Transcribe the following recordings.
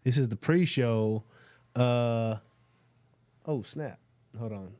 This is the pre-show. Oh snap! Hold on.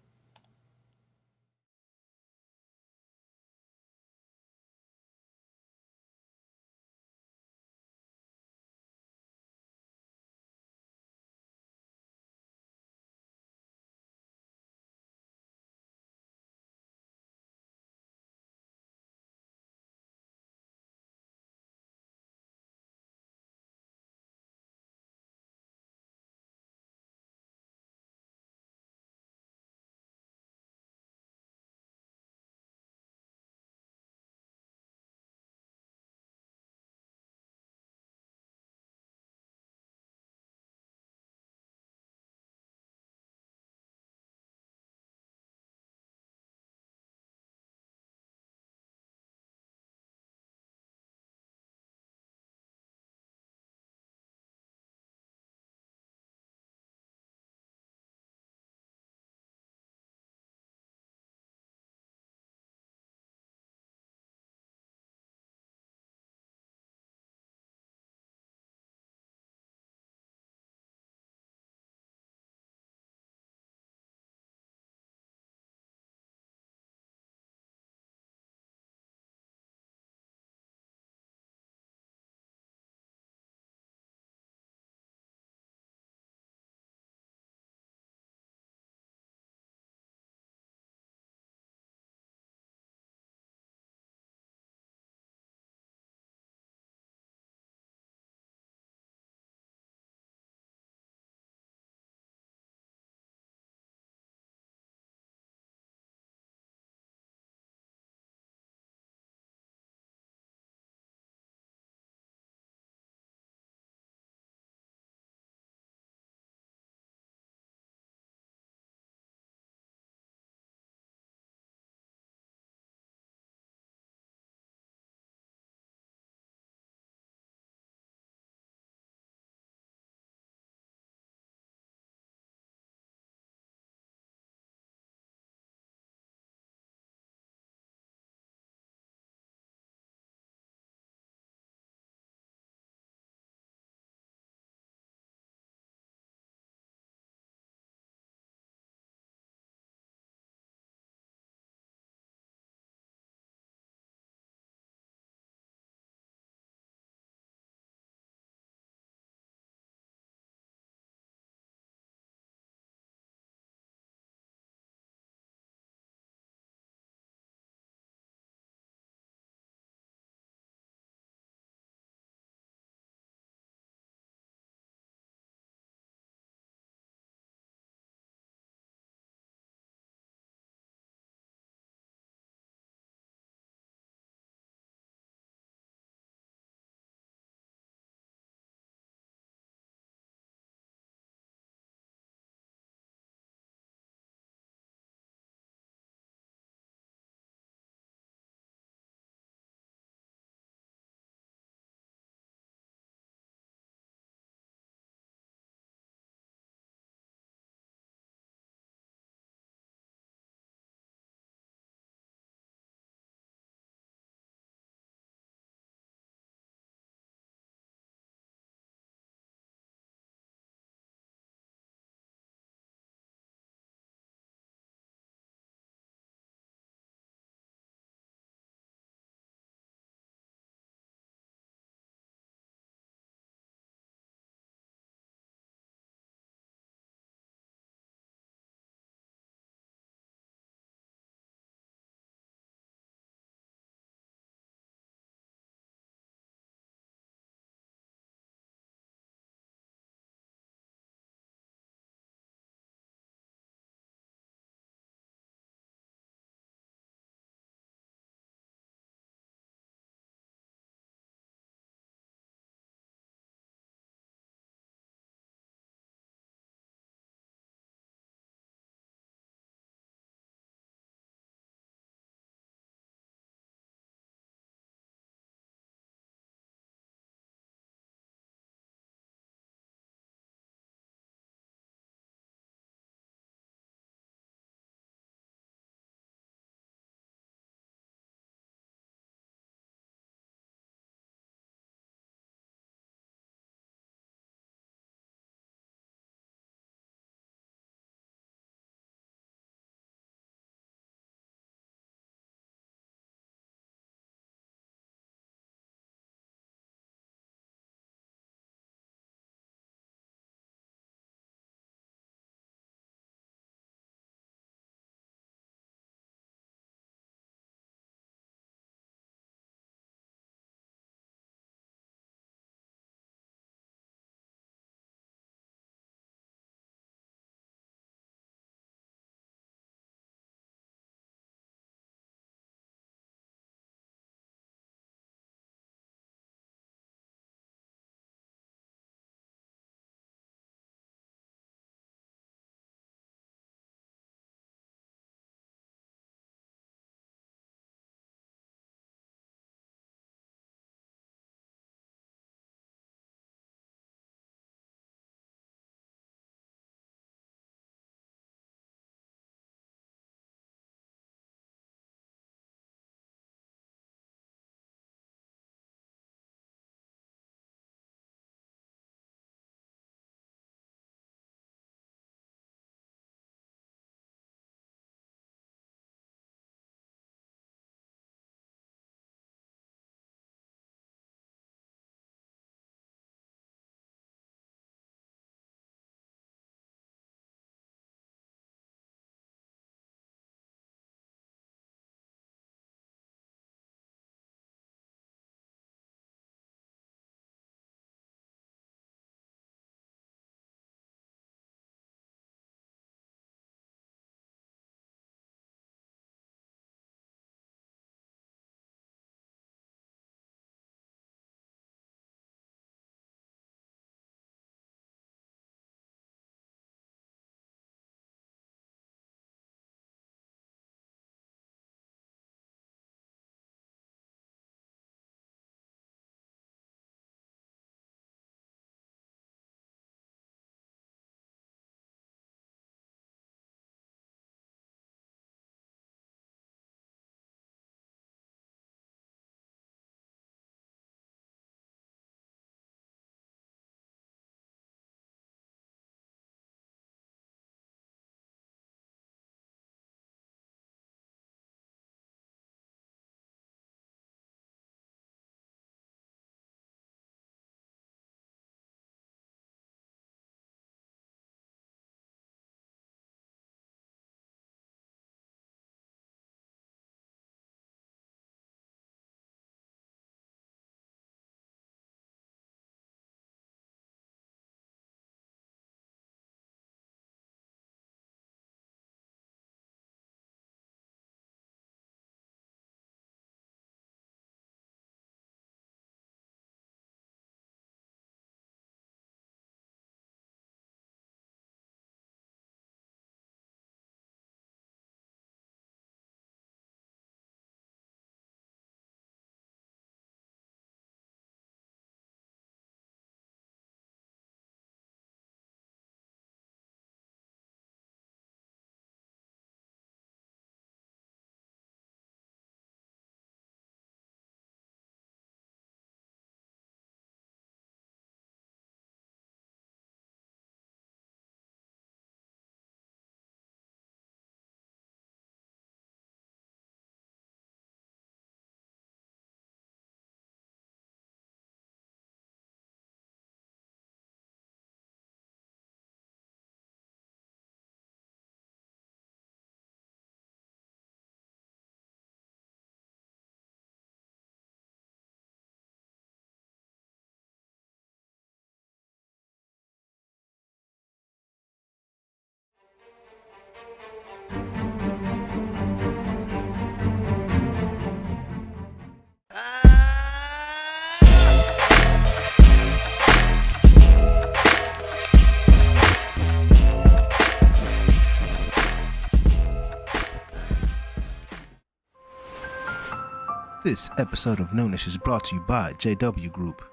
This episode of Noonish is brought to you by JW Group.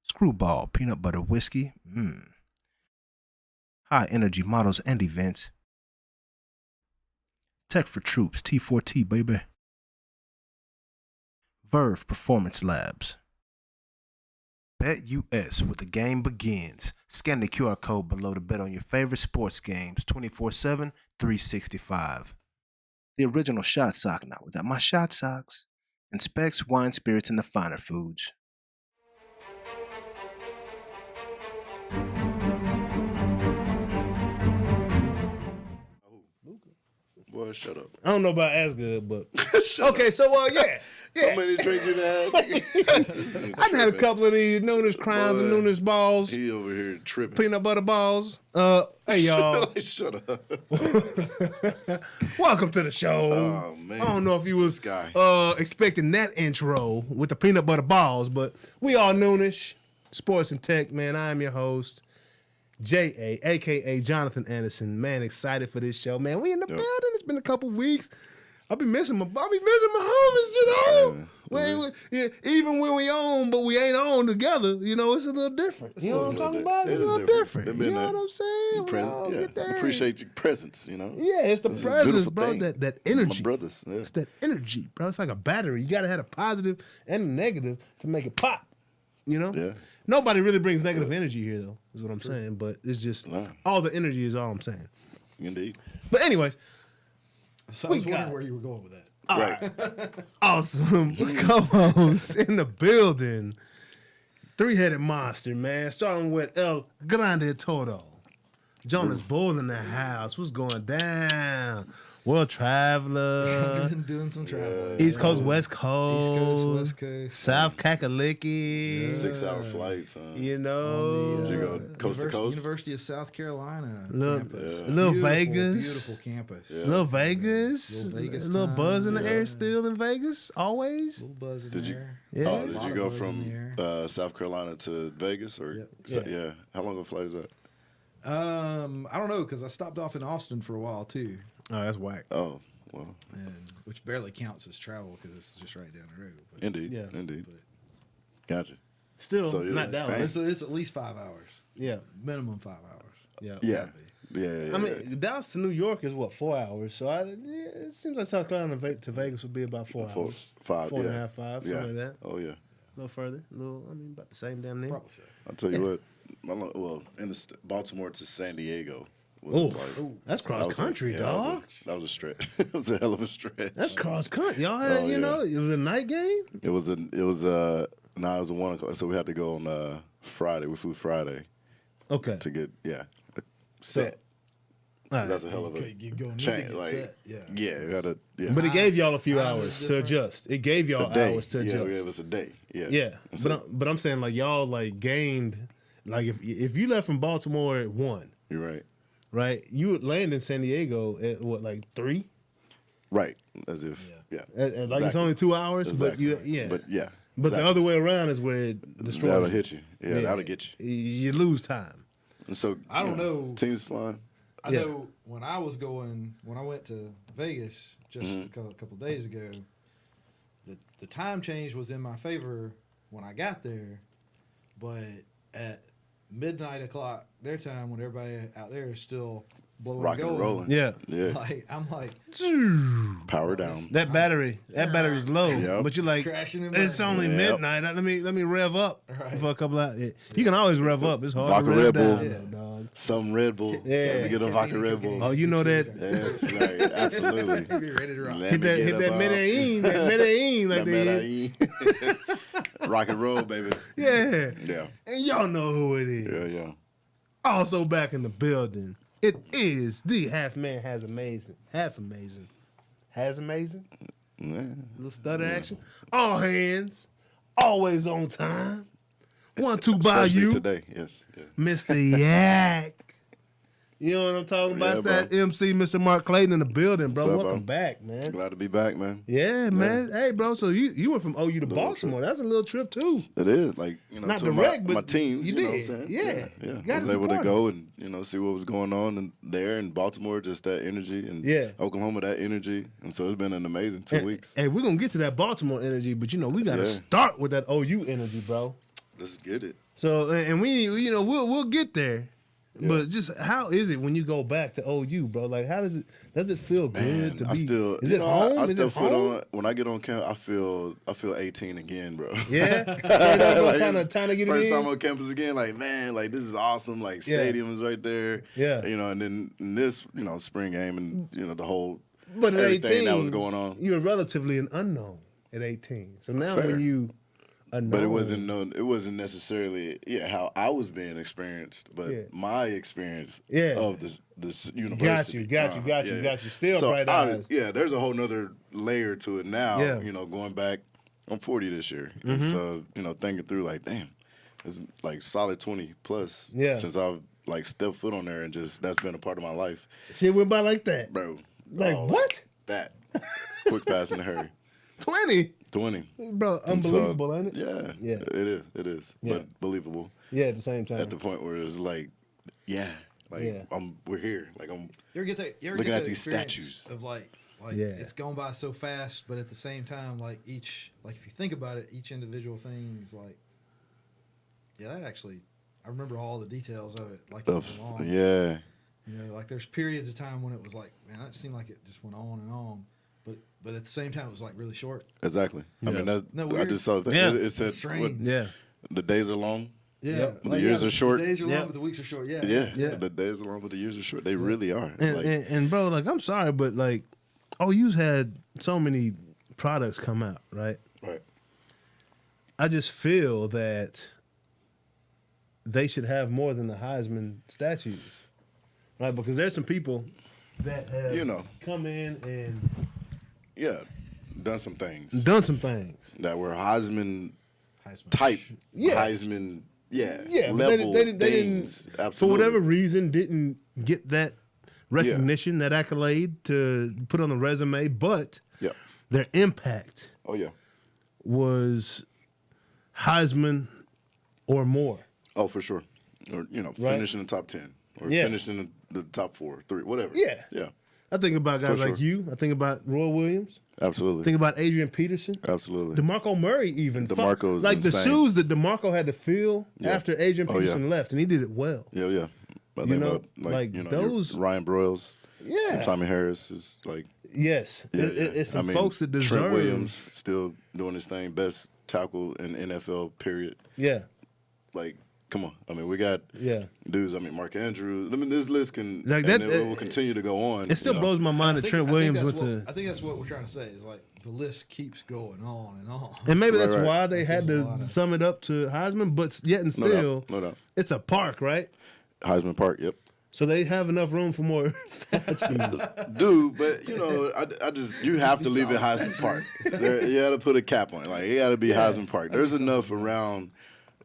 Screwball peanut butter whiskey. High energy models and events. Tech for Troops, T4T, baby. Verve Performance Labs. Bet US, where the game begins. Scan the QR code below to bet on your favorite sports games 24/7, 365. The original shot sock, not without my shot socks. And Specs, wine, spirits, and the finer foods. Boy, shut up. I don't know about as good, but okay. So yeah. How many drinks you had? I done had a couple of these Noonish crowns and Noonish balls. He over here tripping. Peanut butter balls. Hey y'all. Shut up. Welcome to the show. Oh man. I don't know if you was expecting that intro with the peanut butter balls, but we all Noonish. Sports and Tech, man. I am your host, J.A., a.k.a. Jonathan Anderson. Man, excited for this show, man. We in the building. It's been a couple weeks. I'll be missing my homies, you know. Even when we on, but we ain't on together, you know, it's a little different. You know what I'm talking about? It's a little different. You know what I'm saying? Appreciate your presence, you know. Yeah, it's the presence, bro. That energy. My brothers. Yeah. It's that energy, bro. It's like a battery. You gotta have a positive and a negative to make it pop. You know? Yeah. Nobody really brings negative energy here, though, is what I'm saying. But it's just all the energy is all I'm saying. Indeed. But anyways. So I was wondering where you were going with that. Right. Awesome. Co-hosts in the building. Three-headed monster, man. Starting with El Grande Toro. Jonas Bull in the house. What's going down? World traveler. Been doing some traveling. East Coast, West Coast. East Coast, West Coast. South Kakaliki. 6-hour flights, huh? You know. Did you go coast to coast? University of South Carolina campus. Little Beautiful, Vegas. Beautiful campus. Yeah. Little Vegas. Little Vegas little time. buzz in the air still in Vegas. Always. Little buzz in Did you- there. Yeah. Oh, did you go buzz in from South Carolina to Vegas? Or Yep. yeah. How long of a flight is that? I don't know, because I stopped off in Austin for a while, too. Oh, that's whack. Oh, well. Which barely counts as travel, because it's just right down the road. But, Indeed. Yeah. Indeed. but Gotcha. Still, So, yeah. not that long. it's at least 5 hours. Yeah. Minimum 5 hours. Yeah. Yeah. Yeah. I mean, Dallas to New York is what, 4 hours? So it seems like South Carolina to Vegas would be about 4 hours. 5, 4.5, 5, yeah. something like that. Oh, yeah. A little further. About the same damn near. Probably so. I'll tell you what. In the Baltimore to San Diego was Oh, a flight. that's cross country, Yeah, dog. That was a stretch. It was a hell of a stretch. That's cross country. Y'all had, you know, it was a night game? It was a 1 o'clock. So we had to go on Friday. We flew Friday Okay. to get Set. All right. That's a hell of a Okay, you go change. get Like, set. Yeah. we had to, But it gave y'all a few Time hours is to different. adjust. It gave y'all a day. hours to Yeah, adjust. it was a day. Yeah. Yeah, And so, but I'm saying like y'all like gained like if you left from Baltimore at 1, you're right? You would land in San Diego at what, like 3? right. As if like Like it's Exactly. only 2 hours, Exactly. but you But yeah. But exactly. the other way around is where it destroys That'll you. hit you. Yeah, that'll get you. You lose time. And so I don't know. Teams flying. I know when I went to Vegas just a couple days ago, the time change was in my favor when I got there, but at midnight o'clock their time, when everybody out there is still blowing Rocking and and going, rolling. Yeah. Yeah. like I'm like Power down. That battery's low, Yep. but you're like, crashing and it's burning. only Yep. midnight. Let me rev up Right. for a couple hours. You can always rev up. It's hard Vodka to rev Red Bull. down, Yeah. dog. Some Red Bull. Yeah. Let me get a vodka Caffeine, Red Bull. cocaine. Oh, you know that. Yes, right. Absolutely. Be ready to rock. Let Hit me that get up, Medellin, like that they hit. Medellin. Rock and roll, baby. Yeah. Yeah. And y'all know who it is. Yeah. Also back in the building, it is the Half Man Has Amazing. Yeah. Little stutter action. All hands. Always on time. 1-2 by Especially you. today. Yes. Yeah. Mr. Yak. You know what I'm talking about? Yeah, It's that MC, Mr. Mark Clayton in the building, bro. What's up, Welcome bro? back, man. Glad to be back, man. Yeah, man. Hey, bro. So you went from OU to Baltimore. That's a little trip too. It is like Not to direct, my but teams. you You know what I'm did. saying? Yeah. yeah. Gotta I was able to support go and see what was going on there in Baltimore. Just that energy, and Oklahoma, that energy, and so it's been an amazing 2 weeks. Hey, we're gonna get to that Baltimore energy, but we gotta start with that OU energy, bro. Let's get it. So and we'll get there. Yeah. But just how is it when you go back to OU, bro? Like, how does it feel good to be? Is it home? I still feel home? when I get on campus, I feel 18 again, bro. Yeah, like, time to get first it in. time on campus again. Like, man, like this is awesome. Like, stadium is right there. Yeah, and then in this spring game and the whole but at everything 18, that was going on. You were relatively an unknown at 18. So now Fair. when you But it wasn't necessarily how I was being experienced, but my experience of this university. Got you. Still so bright eyes. There's a whole nother layer to it now. Yeah. Going back, I'm 40 this year, and so thinking through like, damn, it's like solid 20 plus since I've like stepped foot on there, and just that's been a part of my life. Shit went by like that, bro. Like what? That quick, fast, in a hurry. 20. Bro, unbelievable, ain't it? Yeah. It is. Yeah. But believable. Yeah, at the same time. At the point where it's like, we're here. Like You ever looking get at these statues of like it's gone by so fast, but at the same time, like if you think about it, each individual thing is like, that actually, I remember all the details of it, like it was long. Yeah. Like there's periods of time when it was like, man, that seemed like it just went on and on. But at the same time, it was like really short. Exactly. Yeah. I mean, I just saw the thing. It said, the days are long. Yeah. But the years are short. The days are long, but the weeks are short. Yeah. The days are long, but the years are short. They really are. And bro, like, I'm sorry, but like, OU's had so many products come out, right? Right. I just feel that they should have more than the Heisman statues, right? Because there's some people that have come in and done some things that were Heisman type, Heisman, level they things. Didn't, absolutely. for whatever reason, didn't get that recognition, that accolade to put on the resume, but their impact was Heisman or more. Oh, for sure. Or, finish in the top 10 or finish in the top 4, 3, whatever. Yeah. I think about guys like you. I think about Roy Williams. Absolutely. Think about Adrian Peterson. Absolutely. DeMarco Murray even. DeMarco's like insane. the shoes that DeMarco had to fill after Adrian Peterson left, and he did it well. Yeah. But those Ryan Broyles. Yeah. And Tommy Harris is like. Yes. It's some folks that deserve. Trent Williams still doing his thing. Best tackle in NFL, period. Yeah. Like, come on. I mean, we got dudes. I mean, Mark Andrews. I mean, this list can it will continue to go on. It still blows my mind that Trent Williams went to. I think that's what we're trying to say is like the list keeps going on and on. And maybe that's why they had to sum it up to Heisman, but yet and still, no doubt. It's a park, right? Heisman Park, yep. So they have enough room for more statues. Dude, but I just you have to leave it Heisman Park. You got to put a cap on it. Like it got to be Heisman Park. There's enough around,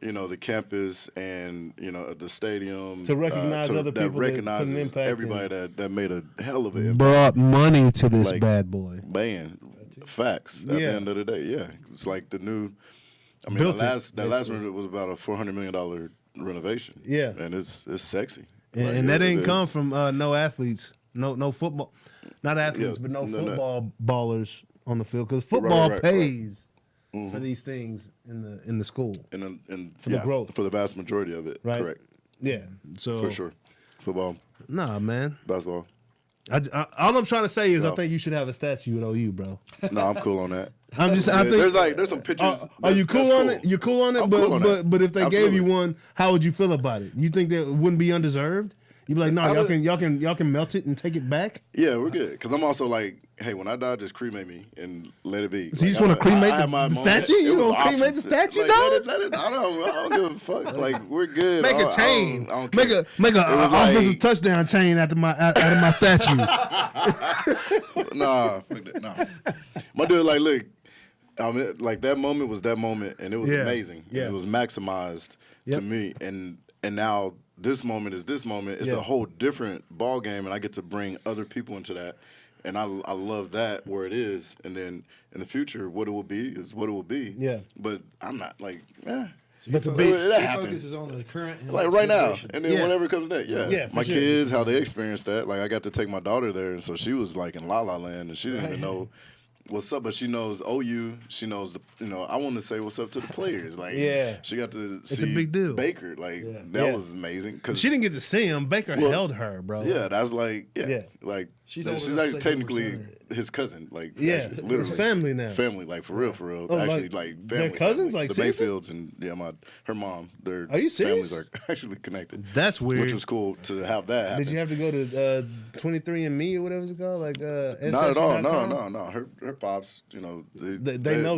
the campus and the stadium to recognize other people that recognizes that put an impact everybody that made a hell of an impact. Brought money to this bad boy. Man, facts. At the end of the day, it's like the new. I mean, that last one was about a $400 million renovation. Yeah, and it's sexy. And that ain't come from no athletes, no football, not athletes, but no football ballers on the field because football pays for these things in the school and for the growth for the vast majority of it. Right? Correct. Yeah. So for sure, football. Nah, man. Basketball. All I'm trying to say is I think you should have a statue at OU, bro. No, I'm cool on that. I think there's some pictures. Are you cool on it? You're cool on it, but if they gave you one, how would you feel about it? You think that it wouldn't be undeserved? You'd be like, no, y'all can melt it and take it back. Yeah, we're good. Because I'm also like, hey, when I die, just cremate me and let it be. So you just want to cremate the statue? You want to cremate the statue, like, dog? Let it. I don't give a fuck. Like we're good. Make a chain. Make a offensive touchdown chain out of my statue. Nah, fuck that. Nah. My dude, like, look. I mean, like that moment was that moment, and it was amazing. Yeah. It was maximized to me, and now this moment is this moment. It's a whole different ball game, and I get to bring other people into that. And I love that where it is. And then in the future, what it will be is what it will be. Yeah. But I'm not like, So But the focus, beat- your happens. focus is on the current and like next right now, generation. and then Yeah. whatever comes next. Yeah, for my sure. kids, how they experienced that. Like I got to take my daughter there, and so she was like in La La Land, and she didn't even know what's up, but she knows OU. She knows I want to say what's up to the players. Like she got to see a big deal. Baker. Like Yeah. that was amazing because She didn't get to see him. Baker Well, held her, bro. yeah, that's like Yeah. like She's she's old enough like to say technically 100%. his cousin. Like Yeah, actually, it's literally family now. Family, like for real, for real. Oh, actually, like, like they're family. cousins? family. Like, the seriously? Mayfields and her mom. Their Are you serious? families are actually connected. That's weird. Which was cool to have that happen. Did you have to go to 23andMe or whatever it's called? Like Not at all. Ancestry.com? No. Her pops, They know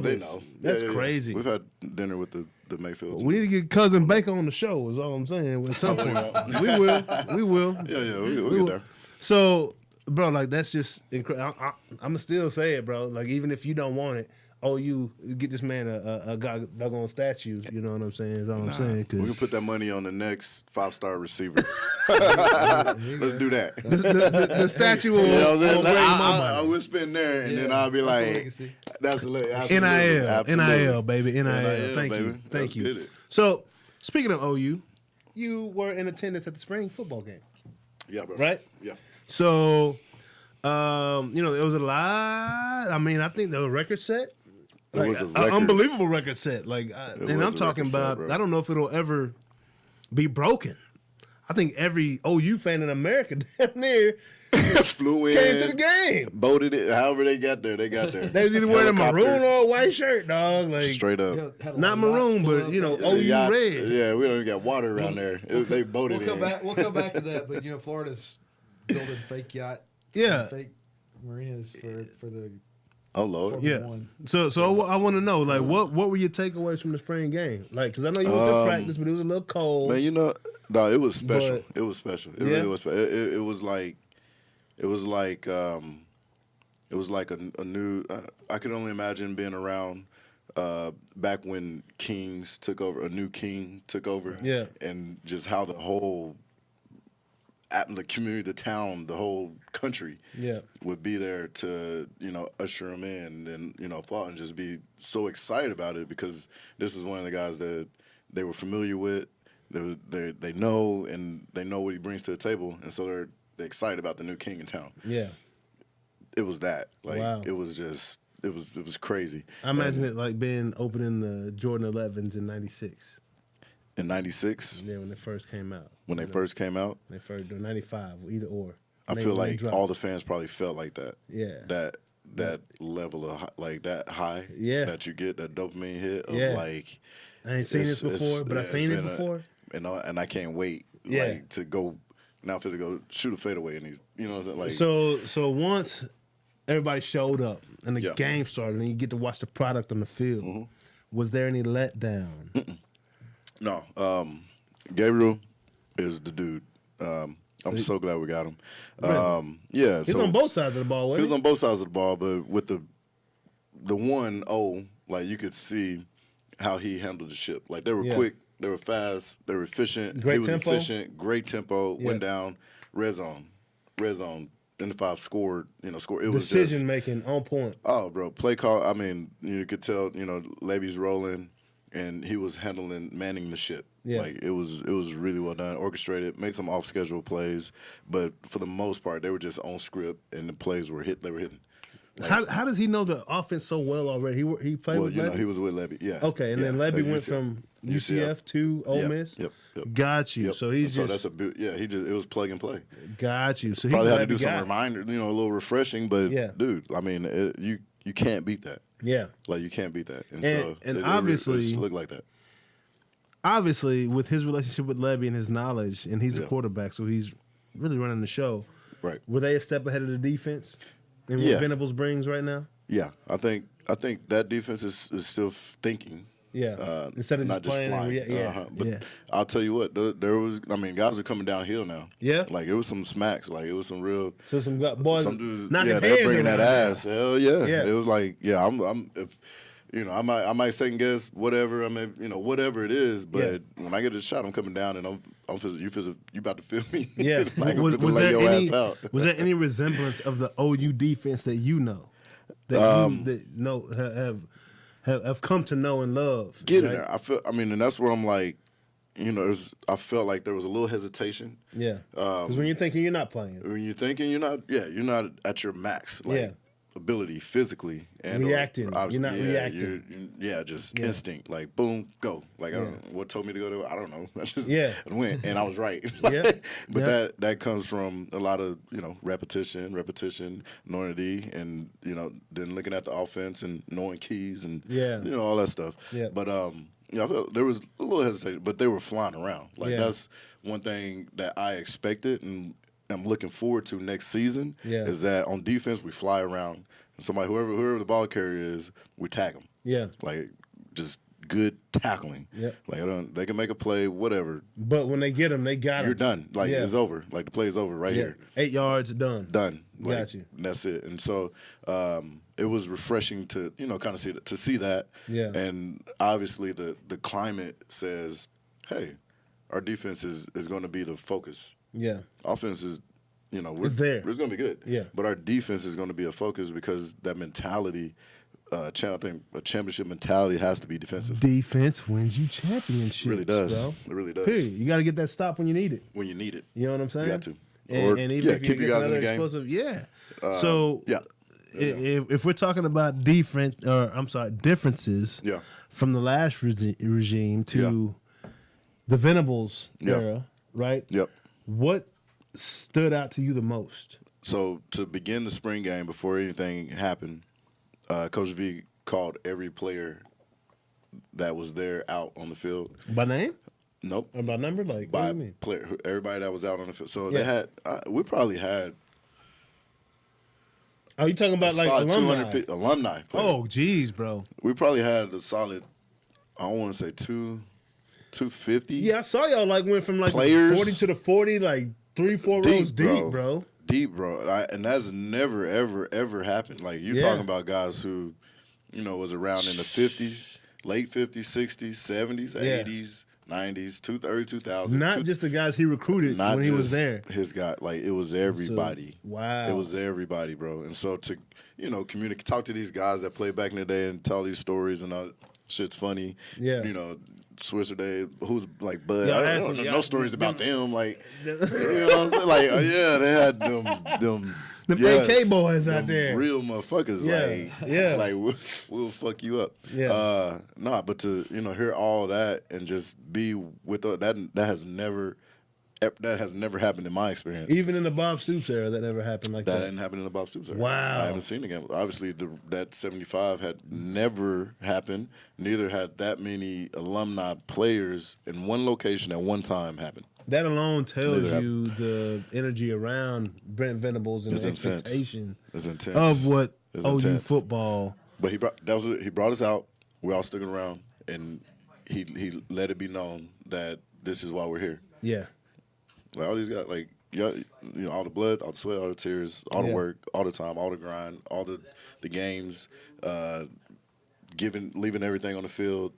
this. know. That's crazy. We've had dinner with the Mayfields. We need to get cousin Baker on the show. Is all I'm saying. At some point, we will. We will. Yeah, we'll We get there. So, bro, like that's just incredible. I'm gonna still say it, bro. Like even if you don't want it, you get this man a doggone statue. You know what I'm saying? Is all I'm saying. We can 'Cause put that money on the next 5-star receiver. Let's do that. the statue will. You know what I'm saying? will bring my I money. will spend there, and then Yeah, I'll be that's a like, legacy. "That's a NIL, NIL, baby, NIL. Thank baby. you, Let's thank you. get it. So, speaking of OU, you were in attendance at the spring football game, Yeah, bro. right? Yeah. So, it was a lot. I mean, I think the record set, It like, was a an record. unbelievable record set. Like, was and a I'm talking record set, about. bro. I don't know if it'll ever be broken. I think every OU fan in America damn near Flew in. came to the game. Boated it. However they got there, they got there. They was either wearing a Helicopter. maroon or a white shirt, dog. Like Straight up. Had a lot not of yachts maroon, pull but up. OU Yachts. red. Yeah, we don't even got water around there. They boated We'll in. come back to that, but Florida's building fake yacht, Yeah. fake marinas for the Oh Lord. Formula Yeah. One. So I want to know, like, what were your takeaways from the spring game? Like, because I know you went to practice, but it was a little cold. Man, no, it was special. But- It was special. It Yeah? really was special. It was like a new. I could only imagine being around back when kings took over. A new king took over. Yeah. And just how the whole the community, the town, the whole country Yeah. would be there to, usher him in and, applaud and just be so excited about it because this is one of the guys that they were familiar with. They know, and they know what he brings to the table, and so they're excited about the new king in town. Yeah. It was that. Like, Wow. it was just, it was crazy. I imagine it like being opening the Jordan 11s in '96. In 96, Yeah, when they first came out. when they first came out, They first do 95, either or. I Maybe feel when they like dropped. all the fans probably felt like that. Yeah. That level of like that high Yeah. that you get, that dopamine hit of Yeah. like I ain't seen this before, but I've it's seen it been before. and I can't wait Yeah. to go now for to go shoot a fadeaway and he's what I'm saying, like So once everybody showed up and the Yeah. game started and you get to watch the product on the field, Mm-hmm. was there any letdown? no Gabriel is the dude. I'm so glad we got him. Yeah, He's on both sides of the ball, He was wasn't on both sides of the ball, but with the 1-0, like you could see how he handled the ship. Like they were Yeah. quick, they were fast, they were efficient. Great he was tempo? efficient, great tempo, Yeah. went down, red zone, in the 5 scored, scored. It was Decision just, making on point. oh, bro, play call. I mean, you could tell, Levy's rolling, and he was manning the ship. Yeah. Like it was really well done, orchestrated, made some off schedule plays, but for the most part, they were just on script, and the plays were hit. They were hitting. How does he know the offense so well already? He played Well, with Levy? he was with Levy. Yeah. Okay, and then Yeah, Levy at went UCF. from UCF to Ole Yep, Miss. Yep. Got you. Yep. So he's so just that's it was plug and play. got you. So he's Probably a had to Levy do some guy. reminder, a little refreshing, but Yeah. dude, I mean, you can't beat that. Yeah. Like you can't beat that. And And- so and it obviously- just looked like that. Obviously, with his relationship with Levy and his knowledge, and he's a Yeah. quarterback, so he's really running the show. Right. Were they a step ahead of the defense in what Yeah. Venables brings right now? Yeah, I think that defense is still thinking. Yeah. Instead of not just playing. flying. Yeah. But Yeah. I'll tell you what, there was. I mean, guys are coming downhill now. Yeah? like it was some smacks. Like it was some real. So some boys Some dudes, knocking yeah, they're heads bringing that around. ass. Hell yeah. Yeah. It was like, yeah, I'm if you know, I might second guess whatever. I mean, you know, whatever it is. But when I get a shot, I'm coming down and you about to feel me. Yeah. like, was lay there your any ass out. was there any resemblance of the OU defense that you know have come to know and love? Getting right? there. I mean, and that's where I'm like, you know, I felt like there was a little hesitation. Yeah. Because when you're thinking you're not playing. When you're thinking you're not at your max. Like, ability physically and reacting. You're not reacting. Just instinct. Like boom, go. Like I don't know what told me to go to. I don't know. I just went and I was right. But that comes from a lot of, you know, repetition, knowing and, you know, then looking at the offense and knowing keys and you know, all that stuff. Yeah. But you know, I felt there was a little hesitation, but they were flying around. Like that's one thing that I expected and I'm looking forward to next season is that on defense we fly around and somebody whoever the ball carrier is, we tag them. Yeah. Like just good tackling. Yeah. Like they can make a play, whatever. But when they get them, they got them. You're done. Like it's over. Like the play is over right here. 8 yards, done. Done. Like, got you. That's it. And so it was refreshing to, you know, kind of see that. Yeah. And obviously the climate says, hey, our defense is going to be the focus. Yeah. Offense is, you know, it's there. It's going to be good. Yeah. But our defense is going to be a focus because that mentality, I think a championship mentality has to be defensive. Defense wins you championships. It really does. Bro. It really does. Period. You got to get that stop when you need it. When you need it. You know what I'm saying? You got to. And even if keep you your guys another in the game. Explosive, if we're talking about differences from the last regime to the Venables era, right? Yep. What stood out to you the most? So to begin the spring game, before anything happened, Coach V called every player that was there out on the field. By name? Nope. Or by number? Like, by what do you mean? Player, everybody that was out on the field. So they had, we probably had. Are you talking about like alumni? Alumni players. Oh, geez, bro. We probably had a solid, I don't want to say 250. Yeah, I saw y'all like went from like players, 40 to the 40, like 3-4 rows deep, bro. Deep, bro. And that's never, ever happened. Like, you're talking about guys who, you know, was around in the 50s, late 50s, 60s, 70s, 80s, 90s, early 2000s. Not just the guys he recruited when he was there. His guy, like, it was everybody. So, wow. It was everybody, bro. And so to, you know, talk to these guys that played back in the day and tell these stories and all, shit's funny. Yeah. You know, Swisher Day, who's like Bud. I don't know no stories about them. Like, you know what I'm saying? Like, they had them AK boys out there. Real motherfuckers. Like we'll fuck you up. Yeah. But to, you know, hear all that and just be with that has never happened in my experience. Even in the Bob Stoops era, that never happened like that. That didn't happen in the Bob Stoops era. Wow. I haven't seen it again. Obviously, that 75 had never happened. Neither had that many alumni players in one location at one time happen. That alone tells you the energy around Brent Venables and the expectation of what OU football. But he brought us out. We all sticking around, and he let it be known that this is why we're here. Yeah. Like all these guys, like you know, all the blood, all the sweat, all the tears, all the work, all the time, all the grind, all the games, leaving everything on the field,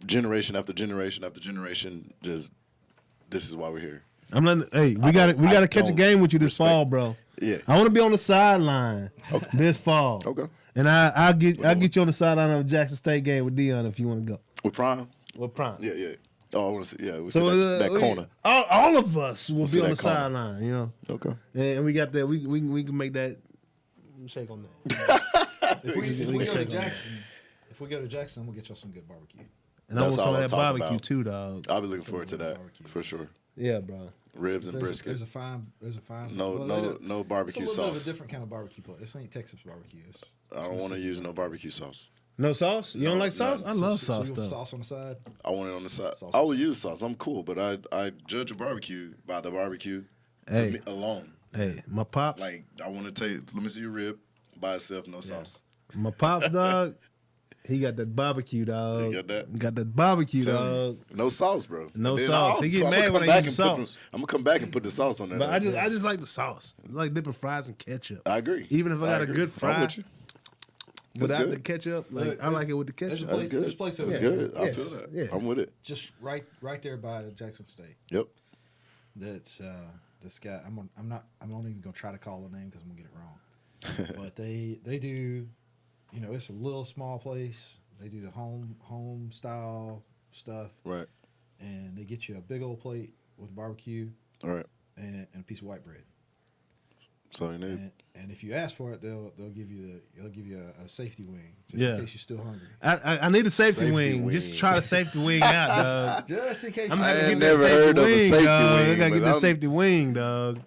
generation after generation after generation. Just this is why we're here. We gotta catch a game with you this fall, bro. Yeah, I want to be on the sideline this fall. Okay, and I'll get you on the sideline of a Jackson State game with Dion if you want to go. With Prime. Yeah. Oh, I want to see. Yeah, we see that corner. All of us will be on the sideline. You know. Okay. And we got that. We can make that shake on that. If we go to Jackson, we'll get y'all some good barbecue. And I want some of that barbecue too, dog. I'll be looking forward to that for sure. Yeah, bro. Ribs and brisket. There's a fine. No barbecue sauce. It's a little bit of a sauce. different kind of barbecue place. This ain't Texas barbecue. I don't want to use no barbecue sauce. No sauce? You don't like sauce? No. I love sauce so though. Sauce on the side? I want it on the side. I will use sauce. I'm cool, but I judge a barbecue by the barbecue alone. Hey, my pops. Like, I want to let me see your rib by itself, no sauce. My pops, dog, he got that barbecue, dog. You got that? He got that barbecue, dog. No sauce, bro. No sauce. He get mad when I use the sauce. I'm going to come back and put the sauce on there. But I just like the sauce. I like dipping fries and ketchup. I agree. Even if I got a good fry. without good. the ketchup. Like Look, I like it with the There's a ketchup. place. good. There's a place over That's there. good. I Yes. feel that. Yeah. I'm with it. Just right there by Jackson State. Yep. That's this guy. I'm not even gonna try to call the name because I'm gonna get it wrong. But they do, you know, it's a little small place. They do the home style stuff, Right. and they get you a big old plate with barbecue All right. and a piece of white bread. So you need. And if you ask for it, they'll give you a safety wing just Yeah. in case you're still hungry. I need a safety, Safety wing. wing. Just try the safety wing out, dog. Just in case. I'm you just I gonna ain't get never that safety heard of a wing, safety dog. I wing, gotta get but the I'm- safety wing, dog.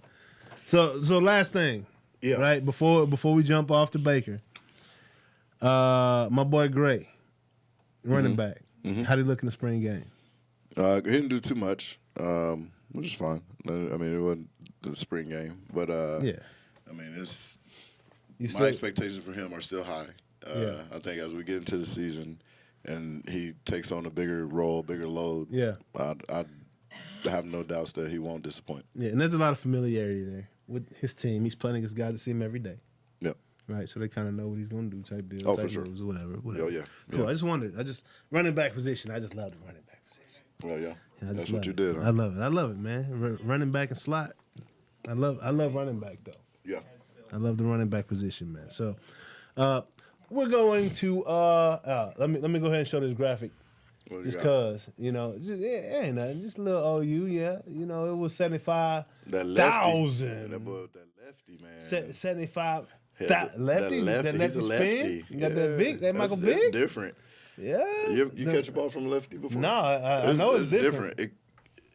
So last thing, Yeah. right before we jump off to Baker, my boy Gray, running back. How did he look in the spring game? He didn't do too much, which is fine. I mean, it wasn't the spring game, but Yeah, I mean, it's you my expectations for him are still high. Yeah. I think as we get into the season and he takes on a bigger role, bigger load, Yeah, I have no doubts that he won't disappoint. yeah, and there's a lot of familiarity there with his team. He's playing against guys that see him every day. Yep. Right, so they kind of know what he's going to do, type deal. Oh, type for sure. moves or whatever. Oh, yeah. Cool. Yeah. I just wondered. Running back position. I just love the running back position. Well, yeah. I just That's love what you it. did, I huh? love it, man. Running back and slot. I love running back though. Yeah. I love the running back position, man. So, we're going to let me go ahead and show this graphic. What do you Just got? cause, you know, ain't nothing. Just a little OU, yeah. You know, it was 75,000. That lefty. That boy with that lefty, man. 75. Yeah, That lefty, that that he's lefty a spin. lefty. You got that Vic, that Michael That's Vick. different. Yeah. You catch a ball from a lefty before? No, I know it's different.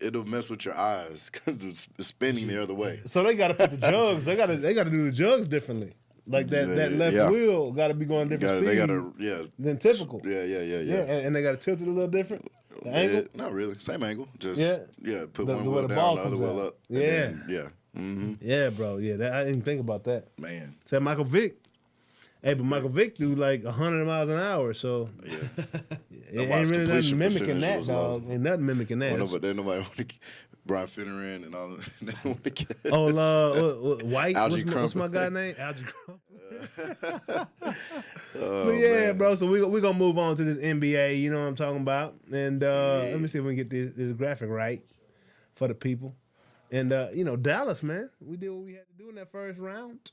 It'll mess with your eyes because it's spinning the other way. So they got to put the jugs. They got to do the jugs differently. Like that left Yeah. wheel got to be going different They speed gotta than typical. Yeah. and they got to tilt it a little different. The angle. Not really. Same angle. Just Yeah. put The one way wheel the down, ball the other comes wheel out. up. and Yeah. then- yeah. Mm-hmm. Yeah, bro. Yeah, I didn't think about that. Man. Said Michael Vick. Hey, but Michael Vick do like 100 miles an hour, so Yeah. it Nobody's ain't really nothing completion mimicking percentage that, was dog. low. Ain't nothing mimicking that. Nobody want to Brian Finneran and all that. They don't want to get White. Algie What's my Crumpler. guy name? Algie Crumpler. Oh, But yeah, man. bro. So we're gonna move on to this NBA. You know what I'm talking about. And let me see if we can get this graphic right for the people. And you know, Dallas, man, we did what we had to do in that first round.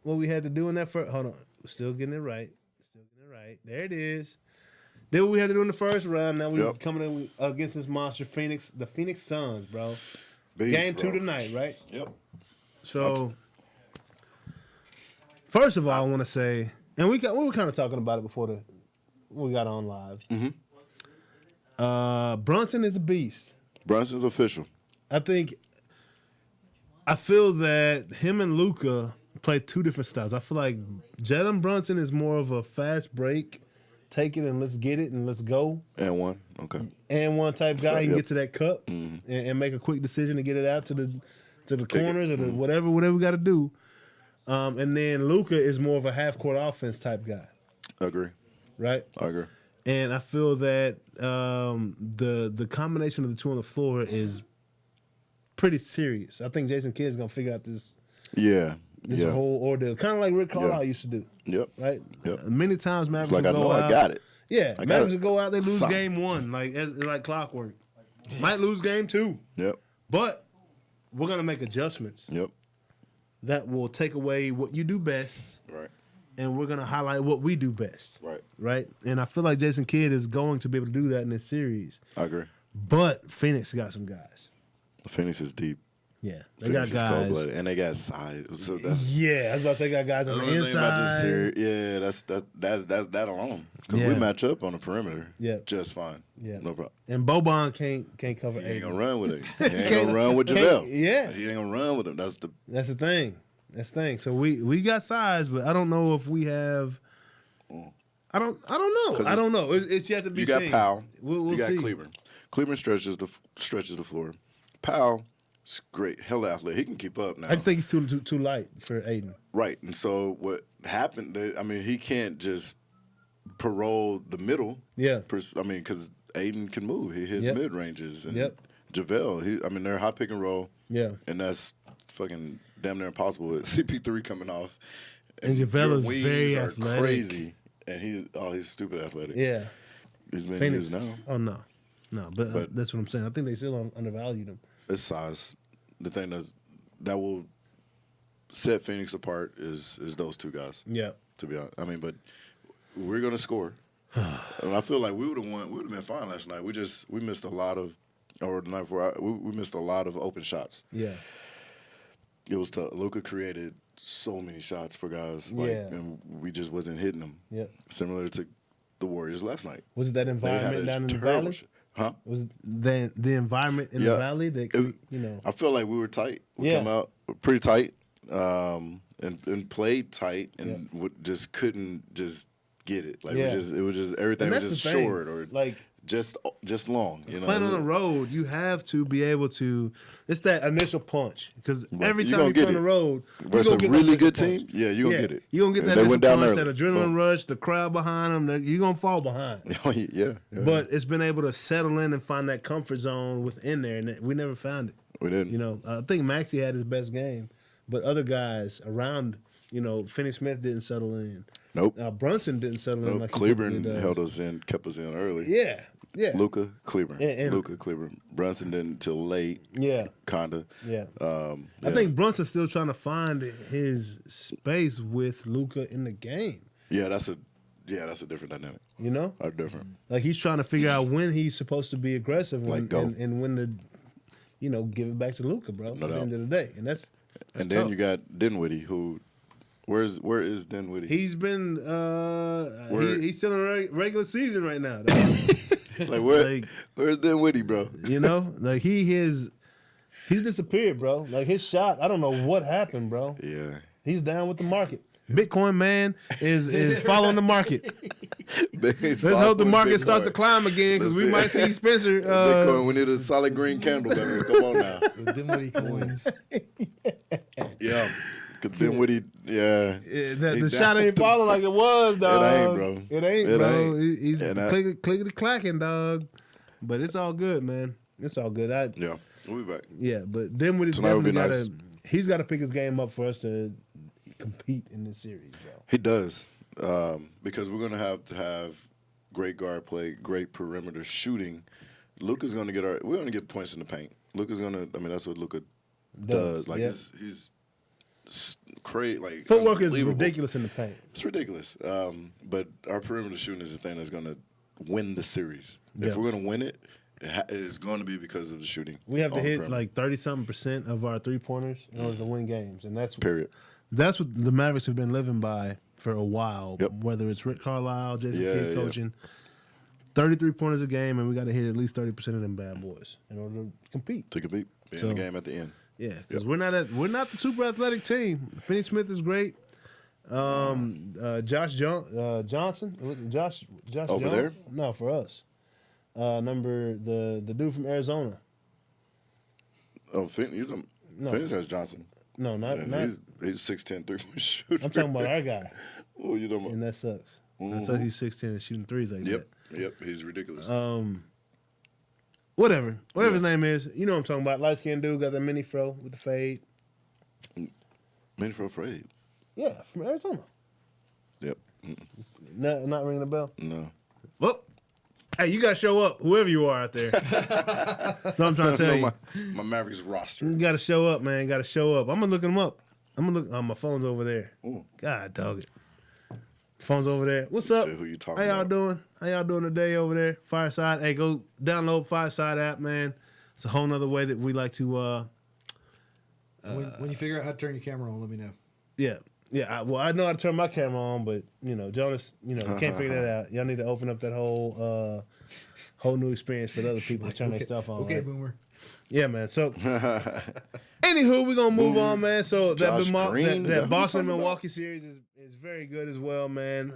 What we had to do in that first. Hold on, we're still getting it right. There it is. Did what we had to do in the first round. Now we're Yep. coming in against this monster the Phoenix Suns, bro. Beast, Game bro. 2 tonight, right? Yep. So, first of all, I want to say, and we were kind of talking about it before we got on live. Mm-hmm. Brunson is a beast. Brunson's official. I feel that him and Luka play two different styles. I feel like Jalen Brunson is more of a fast break, take it and let's get it and let's go. And one. Okay. And one type guy, he can Yep. get to that cup and make a quick decision to get it out to the corners or the Mm-hmm. whatever we got to do. And then Luka is more of a half court offense type guy, Agree. right? I agree. And I feel that the combination of the two on the floor is pretty serious. I think Jason Kidd is gonna figure out this Yeah. whole ordeal, kind of like Rick Carlisle Yeah. used to do, Yep. right? Yep. Many times Mavericks It's like I would go know out. I got it. Yeah, I got Mavericks it. would go out, they lose Son. game 1, like clockwork. Might lose game 2, Yep. but we're gonna make adjustments Yep. that will take away what you do best, Right. and we're gonna highlight what we do best. Right. Right? And I feel like Jason Kidd is going to be able to do that in this series. I agree. But Phoenix got some guys. Phoenix is deep. Yeah. They Phoenix got is guys. cold-blooded, and they got size. So that's Yeah, I was about to say got guys on the another thing about this inside. series. Yeah, that's that alone. Because Yeah. we match up on the perimeter. Yeah. Just fine. Yeah. No problem. And Boban can't cover He ain't eight. gonna run with it. He ain't gonna run with JaVale. Yeah. He ain't gonna run with him. That's the That's the thing. So we got size, but I don't know if we have. I don't know. I don't know. It's yet to be you seen. got Powell. We'll you got see. Cleveland. Cleveland stretches the floor. Powell is great. Hell athlete. He can keep up now. I just think he's too light for Aiden. Right. And so what happened? He can't just parole the middle. Yeah. Because Aiden can move. He hits Yep. mid ranges. And Yep. JaVale. They're high pick and roll. Yeah. And that's fucking damn near impossible with CP3 coming off. And your JaVale's wings very are athletic. crazy, and he's stupid athletic. Yeah. He's been Phoenix. used now. Oh, no. No, but that's what I'm saying. I think they still undervalued him. It's size. The thing that will set Phoenix apart is those two guys. Yeah. To be honest, I mean, but we're gonna score, and I feel like we would have won. We would have been fine last night. We missed a lot of, or the night before, we missed a lot of open shots. Yeah. It was tough. Luka created so many shots for guys, and we just wasn't hitting them. Yeah. Similar to the Warriors last night. Was it that environment down in the valley? Huh? Was it the environment in the valley that I felt like we were tight. We come out pretty tight, and played tight, and just couldn't just get it. Like it was just everything was just short or like just long. You know, playing on the road, you have to be able to. It's that initial punch because every time you play on the road, versus a really good team, you're gonna get it. You're gonna get that initial punch, that adrenaline rush, the crowd behind them. You're gonna fall behind. But it's been able to settle in and find that comfort zone within there, and we never found it. We didn't. You know, I think Maxey had his best game, but other guys around, Finney Smith didn't settle in. Nope. Brunson didn't settle in. Like Cleburne held us in, kept us in early. Yeah. Luka, Cleburne. Luka, Cleburne. Brunson didn't until late. Yeah. Kinda. Yeah. I think Brunson's still trying to find his space with Luka in the game. Yeah, that's a different dynamic. You know? That's different. Like he's trying to figure out when he's supposed to be aggressive and when to, give it back to Luka, bro. No at doubt. the end of the day. And that's and tough. then you got Dinwiddie, who where is Dinwiddie? He's been he's still in regular season right now. Where's Dinwiddie, bro? Like he's disappeared, bro. Like his shot, I don't know what happened, bro. Yeah. He's down with the market. Bitcoin man is following the market. Let's hope the market starts to climb again because we might see Spencer. Bitcoin, we need a solid green candle, baby. Come on now. The Dinwiddie coins. Yeah. Because Dinwiddie, the shot ain't falling like it was, dog. It ain't, bro. It ain't, bro. He's clickety clacking, dog. But it's all good, man. It's all good. We'll be back. Yeah, but Dinwiddie's definitely he's got to pick his game up for us to compete in this series, bro. He does, because we're gonna have to have great guard play, great perimeter shooting. Luka's gonna we're gonna get points in the paint. Luka's gonna. I mean, that's what Luka does. Like he's crazy. Like footwork is ridiculous in the paint. It's ridiculous. But our perimeter shooting is the thing that's gonna win the series. If we're gonna win it, it's going to be because of the shooting. We have to hit like 30-something% of our 3-pointers in order to win games, and that's period. That's what the Mavericks have been living by for a while. Whether it's Rick Carlisle, Jason Kidd coaching, 33 pointers a game, and we got to hit at least 30% of them bad boys in order to compete. Be in the game at the end. Yeah, because we're not the super athletic team. Finney Smith is great. Josh Johnson, Josh over there? No, for us. The dude from Arizona. Oh, Finney has Johnson. No, not he's 6'10", 3-point shooter. I'm talking about our guy. Oh, you talking about? And that sucks. I saw he's 6'10" and shooting threes like that. Yep, he's ridiculous. Whatever his name is, you know what I'm talking about. Light skinned dude got that mini fro with the fade. Mini fro fade. Yeah, from Arizona. Yep. Not ringing a bell. No. Well, hey, you gotta show up, whoever you are out there. That's what I'm trying to tell you. My Mavericks roster. You gotta show up, man. Gotta show up. I'm gonna look him up. I'm gonna look. Oh, my phone's over there. Ooh. God dog it. Phone's over there. What's up? Who you talking How y'all about? doing? How y'all doing today over there? Fireside. Hey, go download Fireside app, man. It's a whole nother way that we like to. When you figure out how to turn your camera on, let me know. Yeah. I know how to turn my camera on, but Jonas, can't figure that out. Y'all need to open up that whole new experience for the other people to turn their stuff on. Okay, right? Boomer. Yeah, man. So, anywho, we're gonna move on, man. So that Boston and Milwaukee series is very good as well, man.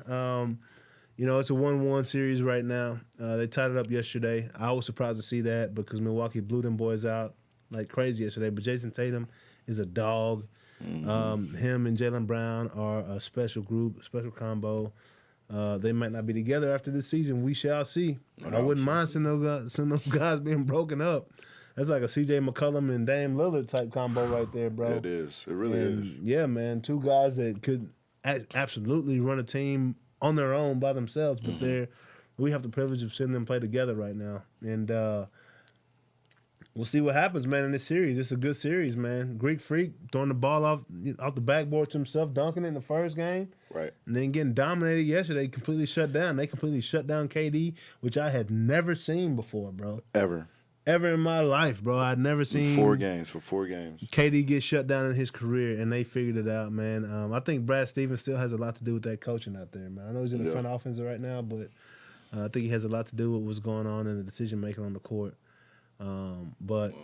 It's a 1-1 series right now. They tied it up yesterday. I was surprised to see that because Milwaukee blew them boys out like crazy yesterday. But Jason Tatum is a dog. Mm-hmm. Him and Jaylen Brown are a special group, a special combo. They might not be together after this season. We shall see. I wouldn't mind seeing those guys being broken up. That's like a C.J. McCollum and Dame Lillard type combo right there, bro. It is. It really is. Yeah, man. Two guys that could absolutely run a team on their own by themselves, but Mm-hmm. we have the privilege of seeing them play together right now, and we'll see what happens, man. In this series, it's a good series, man. Greek Freak throwing the ball off the backboard to himself, dunking it in the first game. Right. And then getting dominated yesterday, completely shut down. They completely shut down KD, which I had never seen before, bro. Ever. Ever in my life, bro. I'd never seen 4 games. KD get shut down in his career, and they figured it out, man. I think Brad Stevens still has a lot to do with that coaching out there, man. I know he's in the front offense right now, but I think he has a lot to do with what's going on in the decision making on the court. But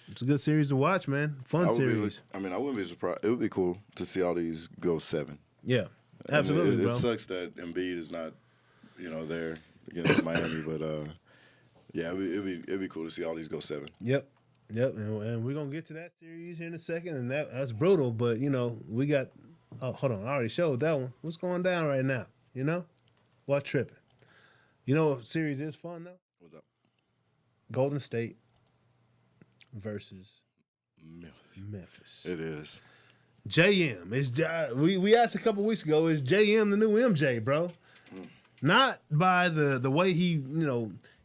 it's a good series to watch, man. Fun series. I wouldn't be surprised. It would be cool to see all these go 7. Yeah. Absolutely, it bro. sucks that Embiid is not, there against Miami, but yeah, it'd be cool to see all these go 7. Yep, and we're gonna get to that series here in a second, and that's brutal. But we got. Oh, hold on, I already showed that one. What's going down right now? What tripping? What series is fun though? What's up? Golden State versus Memphis. It is. JM we asked a couple weeks ago, is JM the new MJ, bro? Not by the way he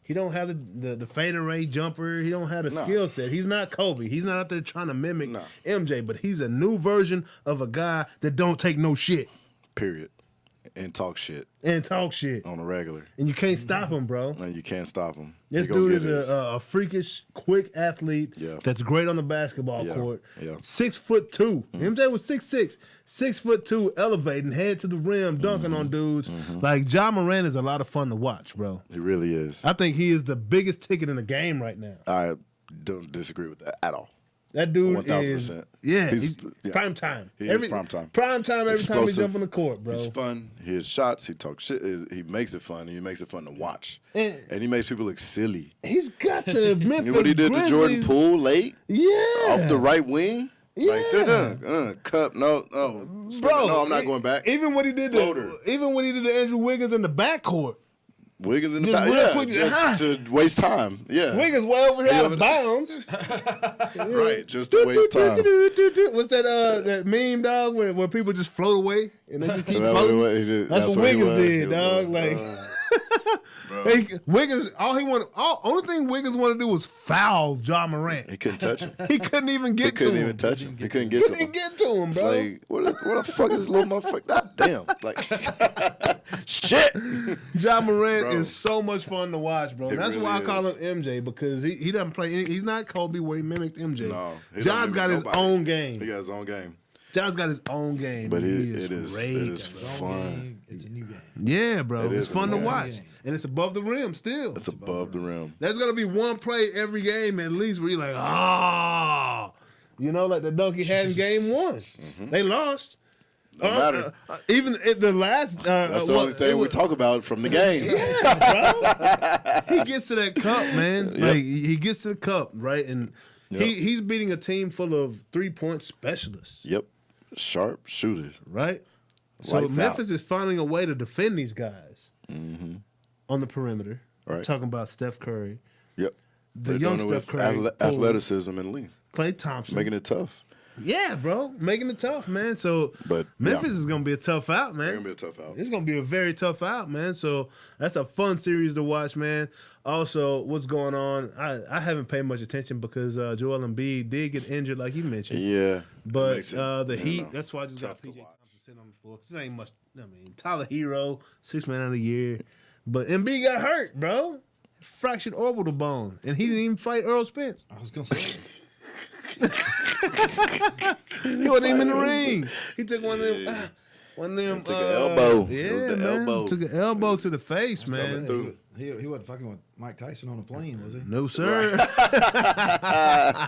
he don't have the fadeaway jumper, he don't have the skill set. He's not Kobe. He's not out there trying to mimic MJ, but he's a new version of a guy that don't take no shit. Period. And talk shit. On a regular. And you can't stop him, bro. No, you can't stop him. This dude is a freakish, quick athlete that's great on the basketball court. Yeah. 6'2". MJ was 6'6", 6'2", elevating, head to the rim, dunking on dudes. Like, Ja Morant is a lot of fun to watch, bro. He really is. I think he is the biggest ticket in the game right now. I don't disagree with that at all. That dude 1000%. is he's prime time. He is prime time. Prime time every time he jump on the court, bro. He's fun. He has shots. He talks shit. He makes it fun. He makes it fun to watch. And he makes people look silly. He's got the Memphis You know what he did Grizzlies. to Jordan Poole late? Yeah. Off the right wing? Yeah. Like, cup, no. Bro, No, I'm not going back. Even when he did to Andrew Wiggins in the backcourt. Wiggins in the Just back, real yeah, quick, just to waste time. Yeah. Wiggins way over here out of bounds. Right, just to waste time. What's that meme, dog, where people just float away and they just keep floating? That's what he Wiggins was. did, dog. Wiggins, only thing Wiggins wanted to do was foul Ja Morant. He couldn't touch him. He couldn't even get to him. He couldn't even touch him. He couldn't get to him. Bro. It's like, where the fuck is this little motherfucker? God damn. Like, shit. Ja Morant is so much fun to watch, bro. That's really why I call is. him MJ, because he doesn't play he's not Kobe where he mimicked MJ. No. Ja's got his own game. He got his own game. Ja's got his own game. But he it is fun. It's a new game. Yeah, bro. It's is fun to a new watch. game. And it's above the rim still. It's above the rim. There's going to be one play every game at least where you're like, like the dunk he had in game 1. They lost. No matter. Even at the last. That's the only thing we talk about from the game. Yeah, bro. He gets to that cup, man. Like he gets to the cup, right? And he's beating a team full of 3-point specialists. Yep. Sharp shooters. Right? So Lights Memphis out. is finding a way to defend these guys on the perimeter. Right. Talking about Steph Curry. Yep. The They're young doing it Steph with Curry. athleticism and length. Klay Thompson. Making it tough. Yeah, bro. Making it tough, man. So But, Memphis is going to be a tough out, man. They're going to be a tough out. It's going to be a very tough out, man. So that's a fun series to watch, man. Also, what's going on? I haven't paid much attention because Joel Embiid did get injured, like you mentioned. Yeah. But the Heat, that's why I just got PJ Thompson sitting on the floor. This ain't much. Tyler Hero, 6th man of the year. But Embiid got hurt, bro. Fractured orbital bone. And he didn't even fight Earl Spence. I was going to say. He wasn't even in the ring. He took one of them. Took an elbow. Yeah, It was the man. elbow. Took an elbow to the face, man. He wasn't fucking with Mike Tyson on a plane, was he? No, sir. or I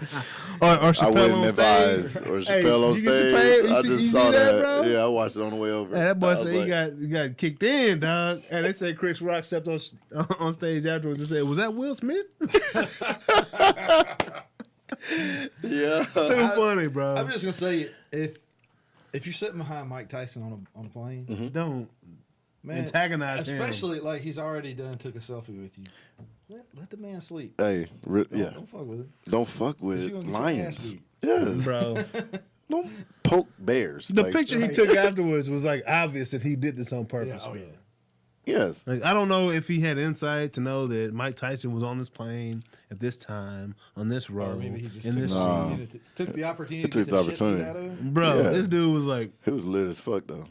Chappelle wouldn't on advise. stage. Or Hey, Chappelle on you get stage. Chappelle? You I see- just you saw see that, that. bro? Yeah, I watched it on the way over. Hey, that boy I was said he got kicked in, dog. And they said Chris Rock stepped on stage afterwards and said, "Was that Will Smith?" Yeah. Too funny, bro. I'm just gonna say if you're sitting behind Mike Tyson on a plane, Don't man, antagonize him. especially like he's already took a selfie with you. Let the man sleep. Hey, yeah. Don't fuck with him. Don't fuck 'Cause you with gonna get your ass lions. beat. Yeah. bro. Don't poke bears. The Like, picture he took afterwards was like obvious that he did this on purpose. Yeah, oh, bro. yeah. Yes. Like, I don't know if he had insight to know that Mike Tyson was on this plane at this time, on this road, Or maybe he just in took, this the, scene. took the opportunity He to took get the the shit beat opportunity. out of him. Bro, Yeah. this dude was like, He was lit as fuck though.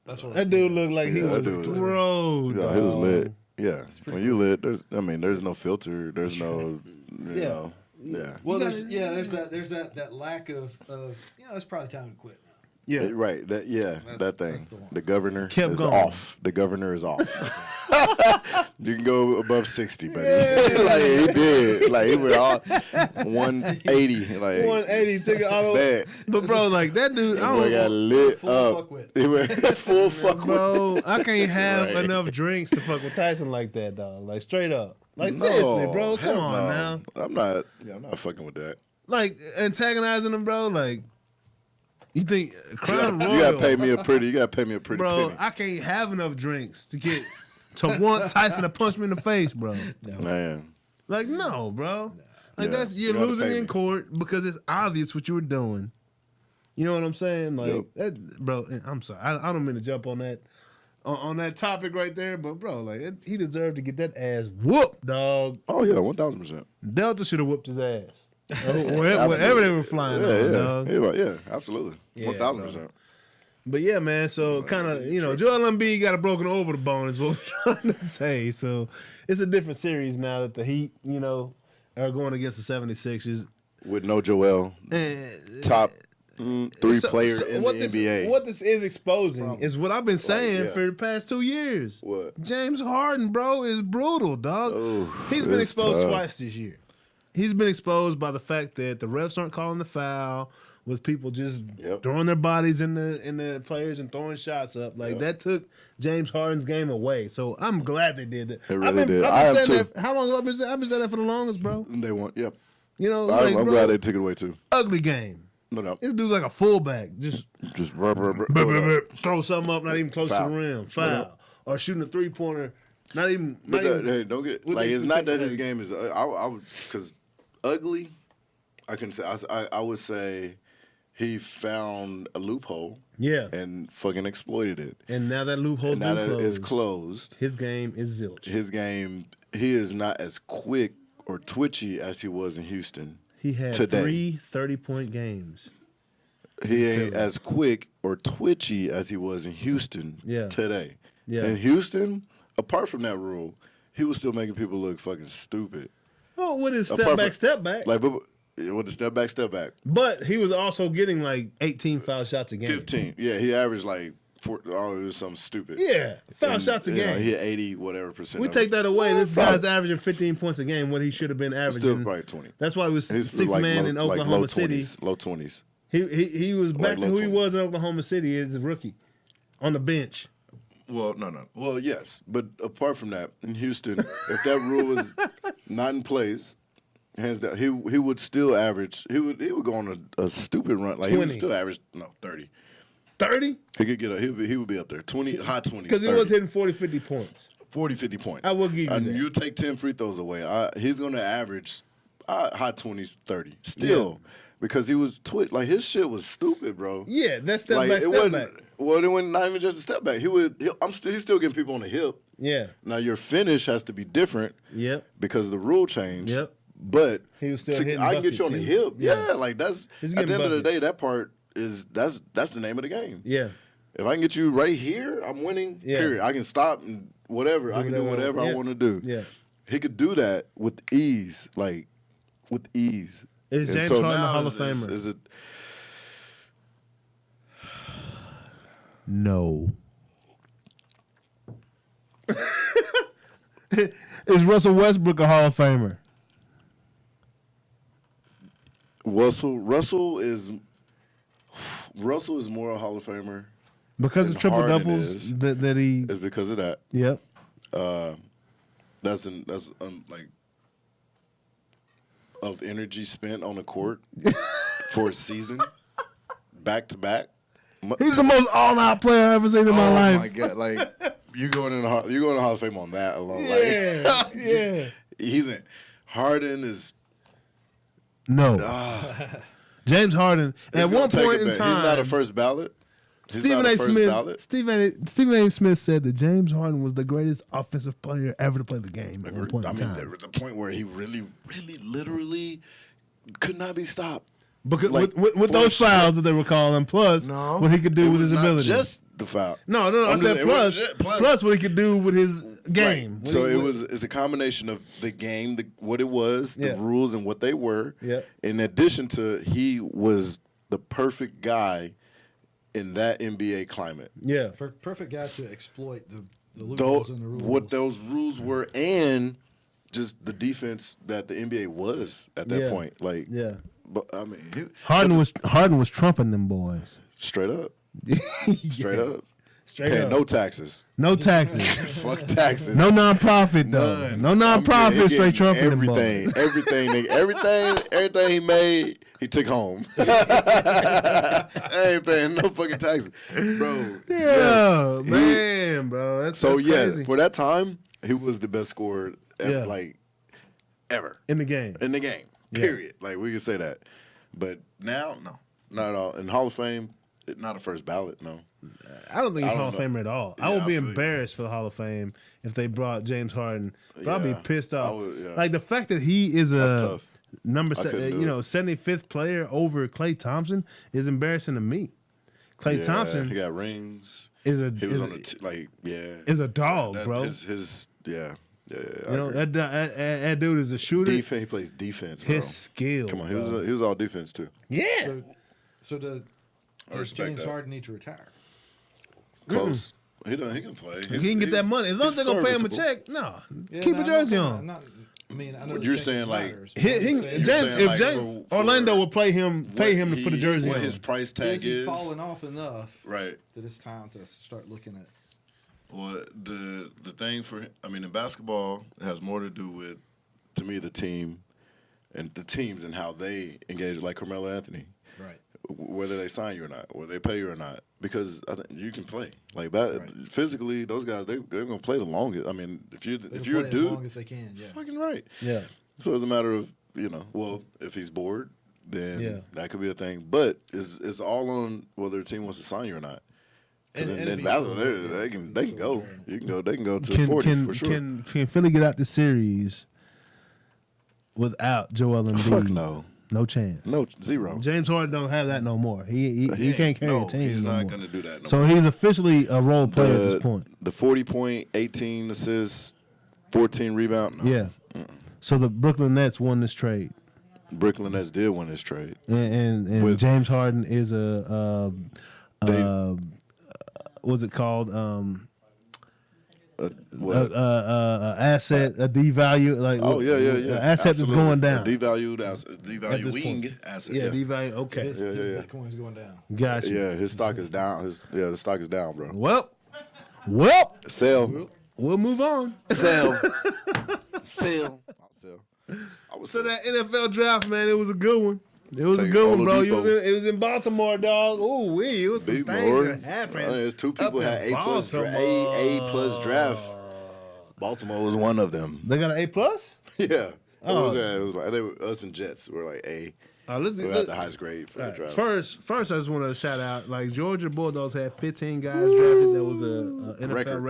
That's what that dude looked like he Yeah, was, that dude was- bro. Yeah, he was dog. lit. Yeah. pretty When you lit, there's no filter. There's no, you Yeah. know. Yeah. Well, You there's gotta- there's that lack of it's probably time to quit now. Yeah. Right. That that thing. that's the one. The governor Kept is going. off. The governor is off. You can go above 60, buddy. Like he did. Like he went all 180. Like 180 took it all bad. But bro, like that dude, I That boy got don't lit Full up. fuck with. He went full fuck with. bro, I can't have Right. enough drinks to fuck with Tyson like that, dog. Like straight up. Like seriously, bro. Come hell on no. now. I'm not fucking with that. Like antagonizing him, bro. Like you think Crown Royal, You gotta pay me a pretty bro? penny. I can't have enough drinks to get to want Tyson to punch me in the face, bro. Man. Like no, bro. Like Yeah, that's you you're gotta losing pay in me. court because it's obvious what you were doing. You know what I'm saying? Like Yep. that, bro. I'm sorry. I don't mean to jump on that on that topic right there, but bro, like he deserved to get that ass whooped, dog. Oh yeah, 1,000%. Delta should have whooped his ass. Whatever they were flying on, dog. Yeah, absolutely. Yeah, 1,000%. But yeah, man. So kind of, Joel Embiid got a broken over the bone, is what we're trying to say. So it's a different series now that the Heat, are going against the 76ers. With no Joel, And top three player in the NBA. What this is exposing is what I've been saying yeah. for the past 2 years. What? James Harden, bro, is brutal, dog. Oh, He's been it's exposed tough. twice this year. He's been exposed by the fact that the refs aren't calling the foul, with people just Yep. throwing their bodies in the players and throwing shots up. Like that took James Harden's game away. So I'm glad they did that. It really I've been, did. I've I been am saying too. that. How long have I been saying? I've been saying that for the longest, bro. They want, yep. Like, I'm bro, glad they took it away too. ugly game. No. This dude's like a fullback. Just throw something up, not even close Foul. to the rim, foul, or shooting a 3-pointer. Not even. Hey, don't get What like they it's not that like- his game is. I would because ugly. I can say I would say he found a loophole Yeah. and fucking exploited it. And now that loophole's And now been that closed. it's closed, His game is zilch. his game he is not as quick or twitchy as he was in Houston. He had today. 3 30-point games. He ain't as quick or twitchy as he was in Houston Yeah. today. Yeah. In Houston, apart from that rule, he was still making people look fucking stupid. Oh, with his Apart step back. Like, but with the step back. But he was also getting like 18 foul shots a game. 15. Yeah, he averaged like it was something stupid. Yeah, foul And, shots a you know, game. he had 80 whatever percent. We of take it. that away. This Well, guy's averaging 15 points a game. What he should have been averaging. Still probably 20. That's why he was He's sixth like man low, in like Oklahoma low City. 20s, low 20s. He was back to low who he 20s. was in Oklahoma City as a rookie on the bench. Well, no. Well, yes, but apart from that, in Houston, if that rule was not in place, hands down, he would still average. He would go on a stupid run. Like he 20. would still average 30. 30? He could get he would be up there 20 high 20s. Because he was hitting 40, 50 points. 40, 50 points. I will give you and that. you take 10 free throws away, he's going to average high 20s, 30 still because he was like his shit was stupid, bro. Yeah, that step Like back, it step wasn't. back. Well, it wasn't not even just a step back. He's still getting people on the hip. Yeah. Now your finish has to be different Yep. because of the rule change. Yep. But He was still hitting I can get you on buckets. the hip. Yeah. Yeah, like that's He's at the getting end of the buckets. day, that part is that's the name of the game. Yeah. If I can get you right here, I'm winning. Yeah. Period. I can stop and whatever. I can do whatever I yeah. want to do. Yeah. He could do that with ease, like with ease. Is And James so Harden a now Hall of Famer? Is it? No. Is Russell Westbrook a Hall of Famer? Russell is more a Hall of Famer. Because And of triple Harden doubles is. that he. It's because of that. Yep. That's like of energy spent on the court for a season, back to back. He's the most all-out player I've ever seen in my Oh life. my god! Like you going in the Hall of Fame on that alone. Yeah, Like, yeah. He's in. Harden is No. James Harden, at one point in time, he's not a first ballot. Stephen A. Smith said that James Harden was the greatest offensive player ever to play the game at one point in time. There was a point where he really, really, literally could not be stopped. Because with those fouls that they were calling, plus what he could do with his ability. Just the foul. No. I said plus what he could do with his game. Right. So it's a combination of the game, what it was, the rules, and what they were. Yeah. In addition to, he was the perfect guy in that NBA climate. Yeah. Perfect guy to exploit the loopholes in the rules. What those rules were, and just the defense that the NBA was at that point. But I mean, Harden was trumping them boys. Straight up. Straight up. Straight up. No taxes. No taxes. Fuck taxes. No nonprofit though. None. No nonprofit. Straight trumping them boys. Everything he made, he took home. I ain't paying no fucking taxes, bro. Yeah, man, bro. That's crazy. For that time, he was the best scorer ever in the game. Period. Like, we can say that. But now, no, not at all. In Hall of Fame, not a first ballot. No. I don't think he's Hall of Famer at all. I would be embarrassed for the Hall of Fame if they brought James Harden. But I'd be pissed off. Like the fact that he is a number 75th player over Klay Thompson is embarrassing to me. Klay Thompson, he got rings. Is a dog, bro. You know that dude is a shooter. He plays defense. Bro. His skill. Come on, he was all defense too. Yeah. So does James Harden need to retire? Close. He can play. He can get that money as long as they're gonna pay him a check. No, keep a jersey on. I know you're saying like if Orlando would pay him to put a jersey on. What his price tag is falling off enough, right? That it's time to start looking at. Well, the thing in basketball, it has more to do with, to me, the team and the teams and how they engage, like Carmelo Anthony. Right. Whether they sign you or not, whether they pay you or not, because I think you can play like that. Right. Physically, those guys they're gonna play the longest. I mean, if you're a dude, as long as they can, fucking right. Yeah. So it's a matter of if he's bored, then that could be a thing. But it's all on whether the team wants to sign you or not. Because in basketball, they can go. They can go to 40 for sure. Can Philly get out the series without Joel Embiid? Fuck no. No chance. No, zero. James Harden don't have that no more. He can't carry a team. He's not going to do that. So he's officially a role player at this point. The 40 point, 18 assists, 14 rebound. No. Yeah. So the Brooklyn Nets won this trade. Brooklyn Nets did win this trade. And James Harden is what's it called? Asset, a devalue, like an asset that's going down. Devaluing asset. Yeah, devalue. Okay. His Bitcoin's going down. Gotcha. Yeah, his stock is down. His stock is down, bro. Well. Sell. We'll move on. Sell. Sell. So that NFL draft, man, it was a good one. It was a good one, bro. It was in Baltimore, dog. Ooh, it was some things that happened. There's two people had A plus draft. Baltimore was one of them. They got an A plus? Yeah. Oh. It was like us and Jets were like A. We got the highest grade for the draft. First, I just want to shout out, like Georgia Bulldogs had 15 guys drafted. That was a NFL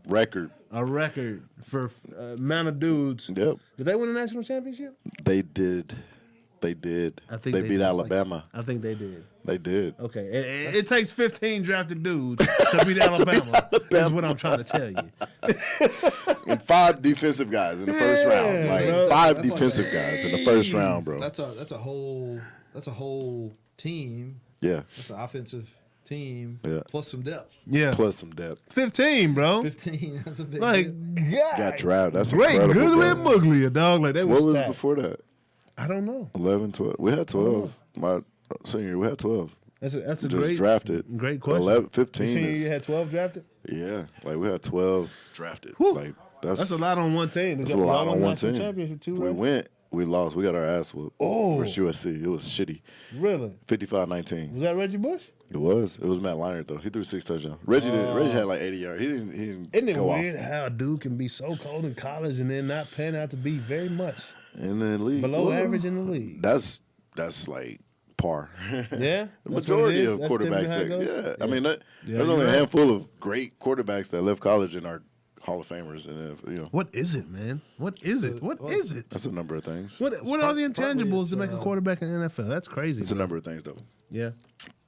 record. A record for amount of dudes. Yep. Did they win the national championship? They did. I think they beat Alabama. I think they did. They did. Okay. It takes 15 drafted dudes to beat Alabama. That's what I'm trying to tell you. And 5 defensive guys in the first round. Like 5 defensive guys in the first round, bro. That's a whole team. Yeah. That's an offensive team. Yeah. Plus some depth. Yeah. Plus some depth. 15, bro. 15. That's a big got drafted. That's great. Incredible, Googly and Moogly, a dog like that. What was before that? I don't know. 11, 12. We had 12. My senior year, we had 12. That's a just great drafted. Great question. 11, 15. You had 12 drafted? Yeah, like we had 12 drafted. Whew. Like that's a lot on one team. That's a lot on one team. Championship too, we went. We lost. We got our ass whooped. Versus USC. It was shitty. Really? 55-19. Was that Reggie Bush? It was. It was Matt Leinart though. He threw 6 touchdowns. Reggie had like 80 yards. He didn't Isn't it go weird off. how a dude can be so cold in college and then not pan out to be very much in the league below average in the league? That's like par. Yeah, The majority of That's quarterbacks. typically how it goes? I mean, there's you're only a right. handful of great quarterbacks that left college and are Hall of Famers, and What is it, man? What is it? What is it? that's a number of things. What are the partly intangibles it's, to make a quarterback in the NFL? That's crazy. It's a bro. number of things, though. Yeah.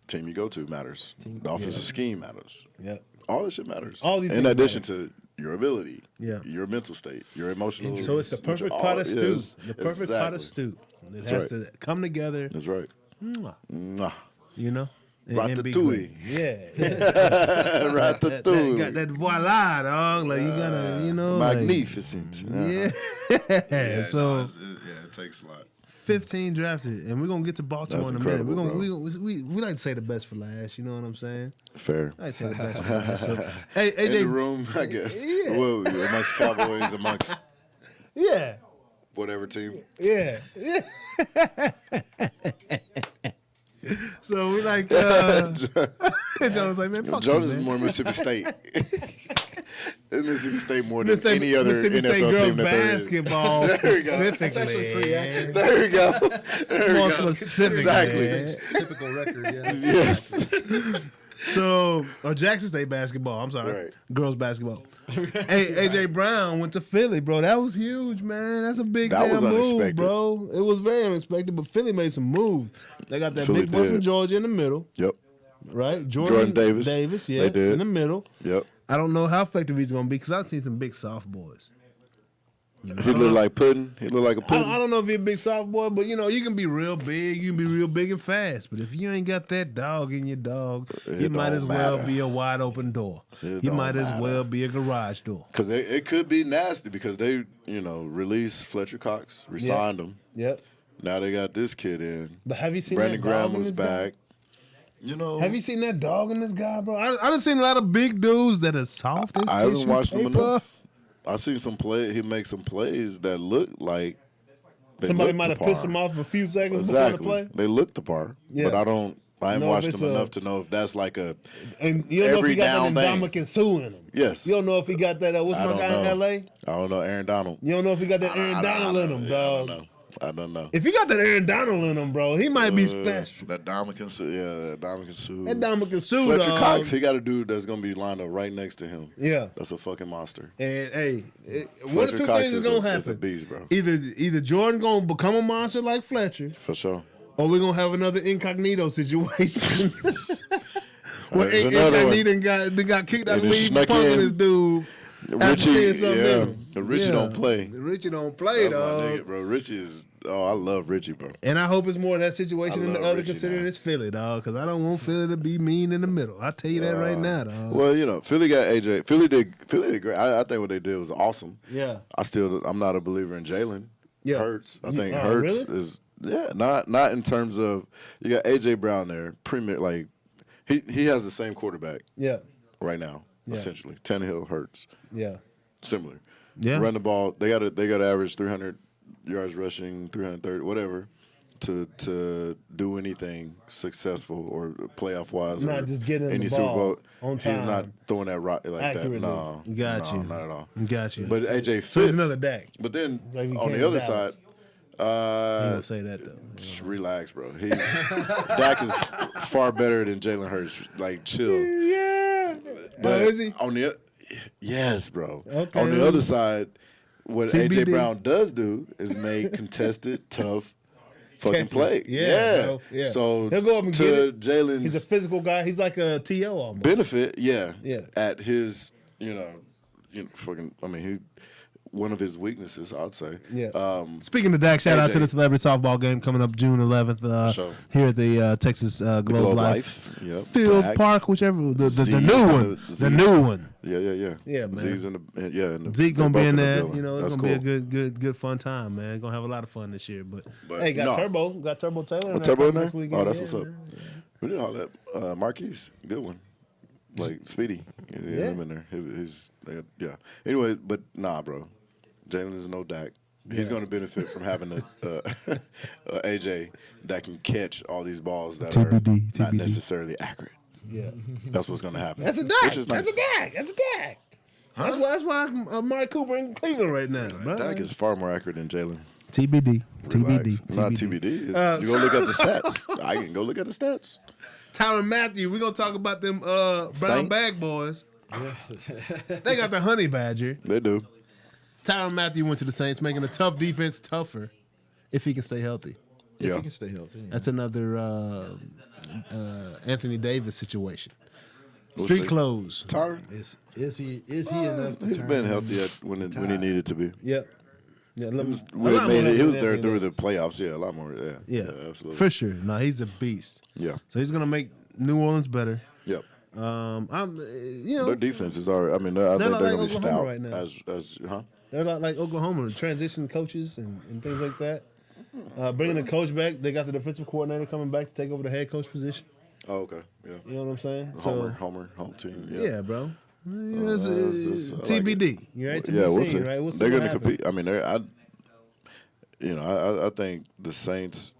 Team you go to matters. The offensive scheme matters. Yeah. All this shit matters. All these in things addition to your ability, Yeah. your mental state, your emotional. So it's the perfect pot of stew. The perfect pot of stew. It has right. to come together. That's right. Mwah. Mwah. You know? And be Ratatouille. great. Yeah. Ratatouille. Got that voila, dog. Like you gotta, you know. Magnificent. Yeah. So it takes a lot. 15 drafted, and we're gonna get to Baltimore That's in a minute. incredible, We like to say the best for last. You know what I'm saying? Fair. I like to say the best for last. So, hey, In the AJ. room, I guess. Yeah. Well, amongst Cowboys, amongst Yeah. whatever team. Yeah. So we like. Jonas was like, man, fuck Jonas you, is man. more Mississippi State. Mississippi State more than Mississippi, any other Mississippi State NFL girls team that there is. basketball There we go. specifically. That's actually pretty accurate. There we go. There More we go. specific, Exactly. man. Typical record, yeah. Yes. So, or Jackson State basketball. I'm sorry, Right. girls basketball. Hey, AJ Brown went to Philly, bro. That was huge, man. That's a big That was damn move, unexpected. bro. It was very unexpected, but Philly made some moves. They got that Philly big boy did. from Georgia in the middle, Yep. right? Jordan Davis. yeah, They did. in the middle. Yep. I don't know how effective he's gonna be because I've seen some big soft boys. He looked like pudding. He looked like a pudding. I don't know if he's a big soft boy, but you know, you can be real big, you can be real big and fast. But if you ain't got that dog in your dog, you It might don't as well matter. be a wide open door. It You don't might as matter. well be a garage door. Because it could be nasty because they, released Fletcher Cox, re-signed him. Yep. Now they got this kid in. But have you seen Brandon that dog Graham in was this guy? back. You know, Have you seen that dog in this guy, bro? I done seen a lot of big dudes that are soft as I tissue haven't watched him paper. enough. I seen some play. He makes some plays that look like they Somebody look might to have pissed par. him off for a few seconds before the Exactly. play. They look the par, Yeah. but I haven't No, watched if it's him a- enough to know if that's like a And you don't know if Every he got down that thing. Ndamukong Suh in him. yes. You don't know if he got that. What's I my don't guy in know. L.A.? I don't know Aaron Donald. You don't know if he got that Aaron Donald in him, Yeah, dog. I don't know. If he got that Aaron Donald in him, bro, he might be special. That Ndamukong Suh, that Ndamukong Suh. That Ndamukong Suh, Fletcher dog. Cox, he got a dude that's gonna be lined up right next to him. Yeah. That's a fucking monster. And hey, one Fletcher of two Cox things is is gonna a happen. beast, bro. Either Jordan gonna become a monster like Fletcher, For sure. or we're gonna have another incognito situation. Where There's another one. Incognito got kicked out of the He just league for snuck punking in. his dude. after Richie, seeing something in him. Richie don't play. Richie don't play, That's my dog. nigga, bro. Richie is. Oh, I love Richie, bro. And I hope it's more of that situation I than the love other, Richie considering now. it's Philly, dog. Because I don't want Philly to be mean in the middle. I tell you that right now, dog. Well, Philly got AJ. Philly did great. I think what they did was awesome. Yeah. I'm not a believer in Jalen Hurts. I think Oh, Hurts really? is not in terms of you got AJ Brown there, premier like he has the same quarterback Yeah. right now Yeah. essentially. Tannehill, Hurts, Yeah. similar. Yeah. Run the ball. They got to average 300 yards rushing, 330, whatever, to do anything successful or playoff wise. Not or just getting any the Super ball Bowl. on He's not time. throwing that rock like Accurately. that. No, Got you. not at all. Got you. But AJ Fitz. So he's another Dak. But then Like he on came the to other Dallas. side, You don't say that though. just relax, bro. Dak is far better than Jalen Hurts. Like chill. Yeah. But is he? on the yes, bro. Okay. On the other side, what TBD. AJ Brown does do is make contested, tough fucking Catches. play. Yeah, bro. Yeah. So He'll go up and to get it. He's a Jalen's physical guy. He's like a T.O. almost. benefit, yeah. Yeah. At his, fucking. I mean, he one of his weaknesses, I'd say. Yeah. Speaking of Dak, shout out AJ. to the celebrity softball game coming up June 11th Sure. here at the Texas Globe Globe Life Yep. Field Dak. Park, whichever the Z's new in one, the- the Z's. new one. Yeah. Yeah, man. Z's in the in the, Zeke gonna they're be in both there. the building. You know, it's That's gonna cool. be a good fun time, man. Gonna have a lot of fun this year. But hey, no. got Turbo Taylor. Oh, Turbo in there? next weekend. Oh, that's Yeah, what's up. man. We did all that. Marquise, good one. Like Speedy, Yeah. him in there. He's yeah. Anyway, but nah, bro. Jalen's no Dak. He's going to benefit from having a AJ that can catch all these balls that are not necessarily accurate. Yeah. That's what's going to happen. That's a Dak. Which is nice. That's a Dak. That's a Dak. That's why Amari Cooper in Cleveland right now, bro. Dak is far more accurate than Jalen. TBD. Relax. TBD. Not TBD. You go look at the stats. I can go look at the stats. Tyrann Mathieu, we're going to talk about them brown Saint. bag boys. They got the honey badger. They do. Tyrann Mathieu went to the Saints, making a tough defense tougher if he can stay healthy. If Yeah. he can stay healthy. Yeah. That's another Anthony Davis situation. We'll Street see. clothes. Tyrann? Is he enough to He's turn been him healthy when he needed to be. Yep. Yeah, He was there Anthony through Davis. the playoffs. Yeah, a lot more. Yeah, absolutely. for sure. No, he's a beast. Yeah. So he's gonna make New Orleans better. Yep. Their defense is already. I mean, I think not they're like gonna be Oklahoma stout. right now. Huh? They're like Oklahoma, the transition coaches and things like that. Bringing the coach back, they got the defensive coordinator coming back to take over the head coach position. Oh, okay. Yeah. You know what I'm saying? Home team. Yeah, bro. It's I like TBD. You right? To Yeah, be we'll seen, see. right? We'll see They're what gonna happens. compete. I mean, I think the Saints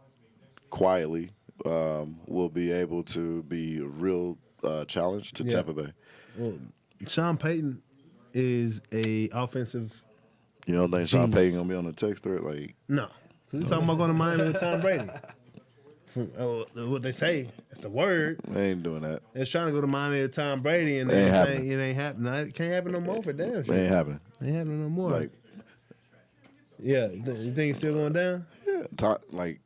quietly will be able to be a real challenge to Yeah. Tampa Bay. Well, Sean Payton is a offensive. You don't think Sean Genius. Payton gonna be on the text or like? No, he's talking about going to Miami with Tom Brady. From what they say, that's the word. They ain't doing that. They're trying to go to Miami with Tom Brady, and Ain't happening. it ain't happening. It can't happen no more for damn sure. They ain't happening. Ain't happening no more. Like, Yeah, you think it's still going down? yeah, like.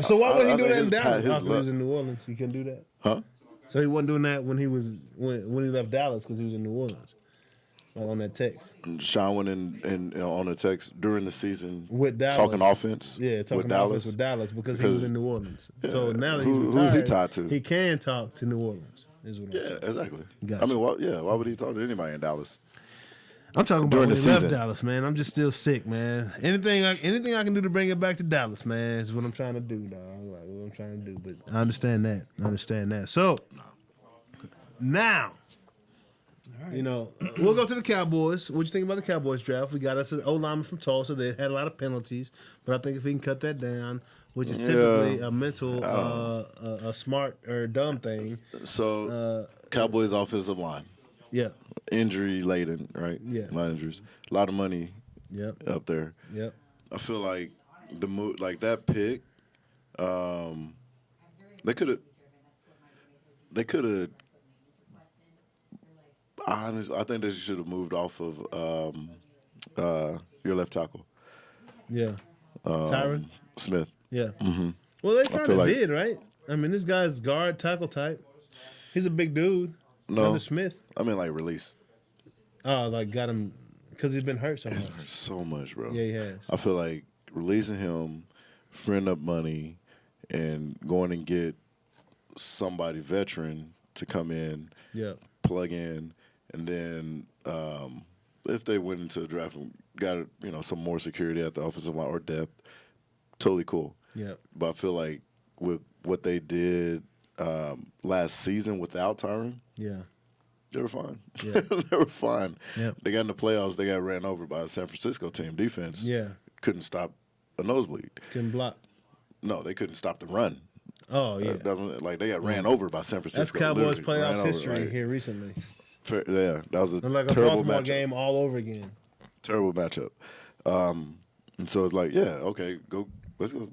So why would he I do think that in his Dallas? his After he was luck- in New Orleans, he couldn't do that. Huh? So he wasn't doing that when he left Dallas because he was in New Orleans, like on that text. Sean went in on the text during the season With Dallas. talking offense. Yeah, talking with offense Dallas. with Dallas because he was in New Orleans. So Yeah. now that he's Who's retired, he tied to? He can talk to New Orleans. Is what I'm Yeah, saying. exactly. Gotcha. I mean, why would he talk to anybody in Dallas? I'm talking about During when the he left season. Dallas, man. I'm just still sick, man. Anything I can do to bring it back to Dallas, man, is what I'm trying to do, dog. Like what I'm trying to do. But I understand that. So now, we'll go to the Cowboys. What you think about the Cowboys draft? We got us an O-lineman from Tulsa. They had a lot of penalties, but I think if we can cut that down, which is typically a mental, a smart or dumb thing. So, Cowboys offensive line, Yeah. injury laden, right? Yeah. A lot of injuries, a lot of money Yep. up there. Yep. I feel like the move, like that pick, they could have. Honestly, I think they should have moved off of your left tackle, Yeah. Tyron. Smith. Yeah. Well, they kind feel of like- did, right? I mean, this guy's guard tackle type. He's a big dude. No. Under Smith. I mean, like release. Oh, like got him because he's been hurt so much. So much, bro. Yeah, he has. I feel like releasing him, freeing up money, and going and get somebody veteran to come in, Yeah. plug in, and then if they went into the draft and got some more security at the offensive line or depth, totally cool. Yeah. But I feel like with what they did last season without Tyron, Yeah. they were fine. Yeah. They were fine. Yep. They got in the playoffs. They got ran over by a San Francisco team. Defense Yeah. couldn't stop a nosebleed. Couldn't block. No, they couldn't stop the run. Oh yeah. Like they got ran over by San Francisco. That's Cowboys literally ran playoffs over, history like, here recently. Yeah, that was a It's like a terrible Baltimore matchup. game all over again. Terrible matchup. And so it's like, yeah, okay, let's go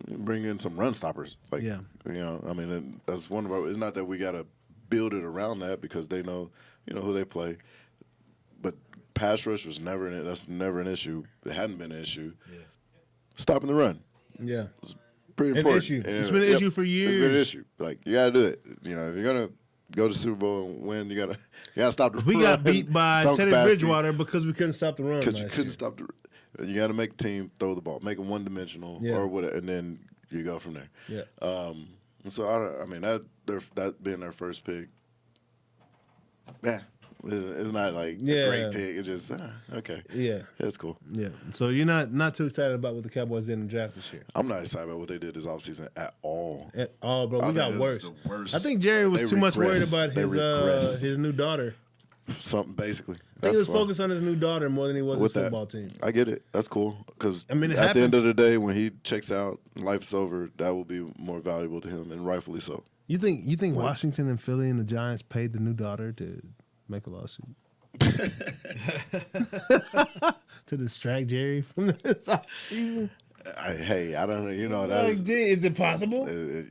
bring in some run stoppers. Like, Yeah. I mean, and that's one of our. It's not that we got to build it around that because they know, who they play. But pass rush was never that's never an issue. It hadn't been an issue. Yeah. Stopping the run. Yeah. Pretty An important. issue. And, It's been an issue for It's been an years. issue. Like you gotta do it. If you're gonna go to Super Bowl and win, you gotta stop the We run. got beat by Some Teddy capacity, Bridgewater because we couldn't stop the run. because you last couldn't year. stop the. You gotta make the team throw the ball, make it one dimensional Yeah. or whatever, and then you go from there. Yeah. And so I mean that being their first pick, it's not like Yeah. a great pick. It's just okay. Yeah. That's cool. Yeah. So you're not too excited about what the Cowboys did in the draft this year I'm not excited about what they did this offseason at all. at all, bro. I We think got this worse. is the worst. I think Jerry was They too much worried regress. about They regress. his new daughter. Something basically. I think he was fine. focused on his new daughter more than he was his With that. football team. I get it. That's cool. Because I mean, it at the end happens. of the day, when he checks out and life's over, that will be more valuable to him, and rightfully so. You think Washington and Philly and the Giants paid the new daughter to make a lawsuit? To distract Jerry from this offseason? Hey, I don't know. You know, Like, that's is it possible?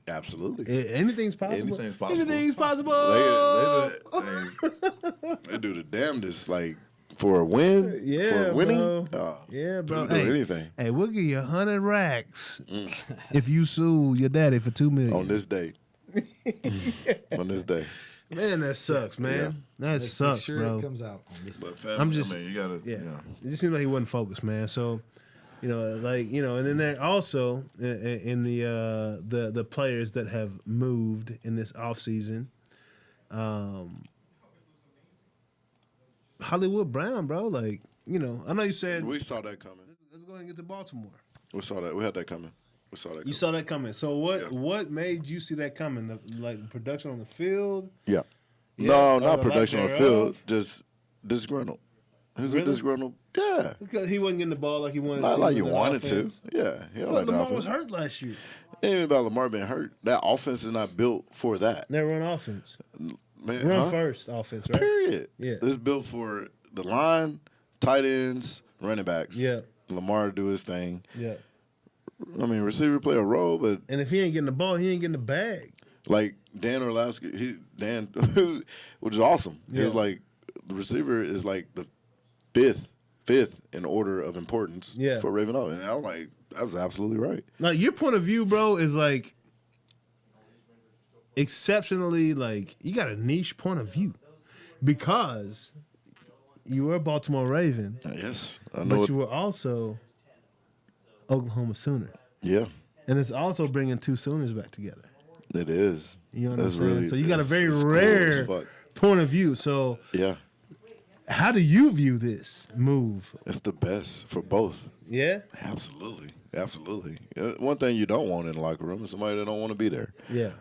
absolutely. Anything's possible. Anything's possible. Anything's possible. They do the damnedest, like for a win. Yeah, for winning. bro. Yeah, bro. They'll do anything Hey, we'll give you 100 racks if you sue your daddy for $2 million on this day. On this day. Man, that sucks, man. That Make sucks, sure bro. it comes out on this. But family, I'm just- I mean, you gotta. Yeah. You know. It just seems like he wasn't focused, man. So, you know, like, you know, and then there also in the players that have moved in this offseason, Hollywood Brown, bro. Like, you know, I know you said We saw that coming. let's go ahead and get to Baltimore. We saw that. We had that coming. We saw that coming. You saw that coming. So what Yeah. what made you see that coming? Like production on the field? Yeah. Yeah, No, or not the production on lack the field. thereof? Just disgruntled. He was Really? disgruntled. Yeah. Because he wasn't getting the ball like he wanted Not to. like you with that wanted offense. to. Yeah. He don't But like the Lamar offense. was hurt last year. It ain't even about Lamar being hurt. That offense is not built for that. They run offense. Man, Run huh? first offense, right? Period. Yeah. It's built for the line, tight ends, running backs. Yeah. Lamar do his thing. Yeah. I mean, receiver play a role, but And if he ain't getting the ball, he ain't getting the bag. like Dan Orlowski, Dan, which is awesome. He was Yeah. like, the receiver is like the fifth in order of importance Yeah. for Raven. And I was like, that was absolutely right. Like your point of view, bro, is like exceptionally like you got a niche point of view because you were a Baltimore Raven, Yes, I know. but you were also Oklahoma Sooner, Yeah, and it's also bringing two Sooners back together. it is. You know what I'm That's saying? really- So you got a it's- very it's cool as rare fuck. point of view. So Yeah, how do you view this move? it's the best for both. Yeah, Absolutely. Absolutely. One thing you don't want in the locker room is somebody that don't want to be there. yeah.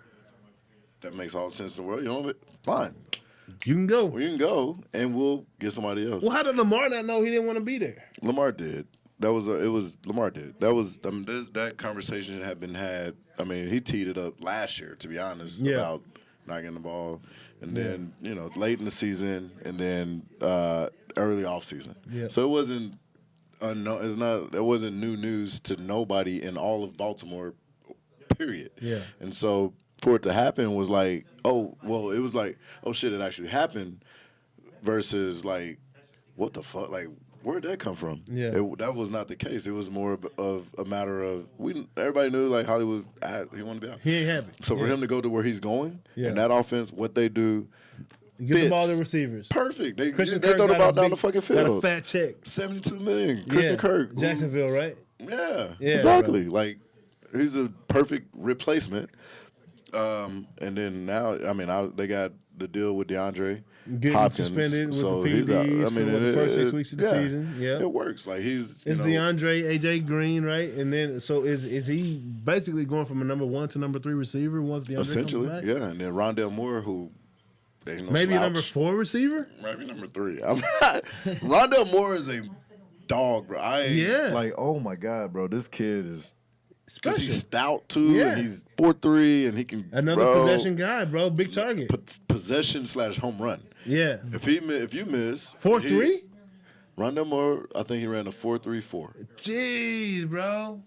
That makes all the sense in the world. You know, fine. You can go. We can go and we'll get somebody else. Well, how did Lamar not know he didn't want to be there? Lamar did. Lamar did. That was that conversation had been had. I mean, he teed it up last year, to be honest, Yeah. about not getting the ball, and then late in the season, and then early off season. Yeah. So it wasn't it wasn't new news to nobody in all of Baltimore, period. Yeah. And so for it to happen was like, oh well, it was like, oh shit, it actually happened, versus like, what the fuck, like. Where'd that come from? Yeah. That was not the case. It was more of a matter of everybody knew like Hollywood he wanted to be out. He ain't happy. So for Yeah. him to go to where he's going Yeah. and that offense, what they do, Get the ball to fits. receivers. Perfect. They Christian throw Kirk the got ball a down big- the fucking Got a field. fat check. $72 million. Christian Yeah. Kirk. Jacksonville, right? Yeah. Yeah, Exactly. Like he's a perfect replacement. And then now, I mean, they got the deal with DeAndre Getting Hopkins. suspended with so the he's out. PBs I mean, for the first 6 weeks of the season. Yeah. It works. Like he's It's you know, DeAndre, AJ Green, right? And then so is he basically going from a number 1 to number 3 receiver once DeAndre essentially, comes back? yeah. And then Rondell Moore, who ain't no Maybe a slouch. number 4 receiver? Maybe number 3. I'm not. Rondell Moore is a dog, bro. Yeah. Like, oh my God, bro, this kid is. Because Special. he's stout too, Yeah. and he's 4'3", and he can Another bro, possession guy, bro. Big target. possession / home run. Yeah. If you miss 4'3"? Rondell Moore, I think he ran a 4.34. Jeez, bro.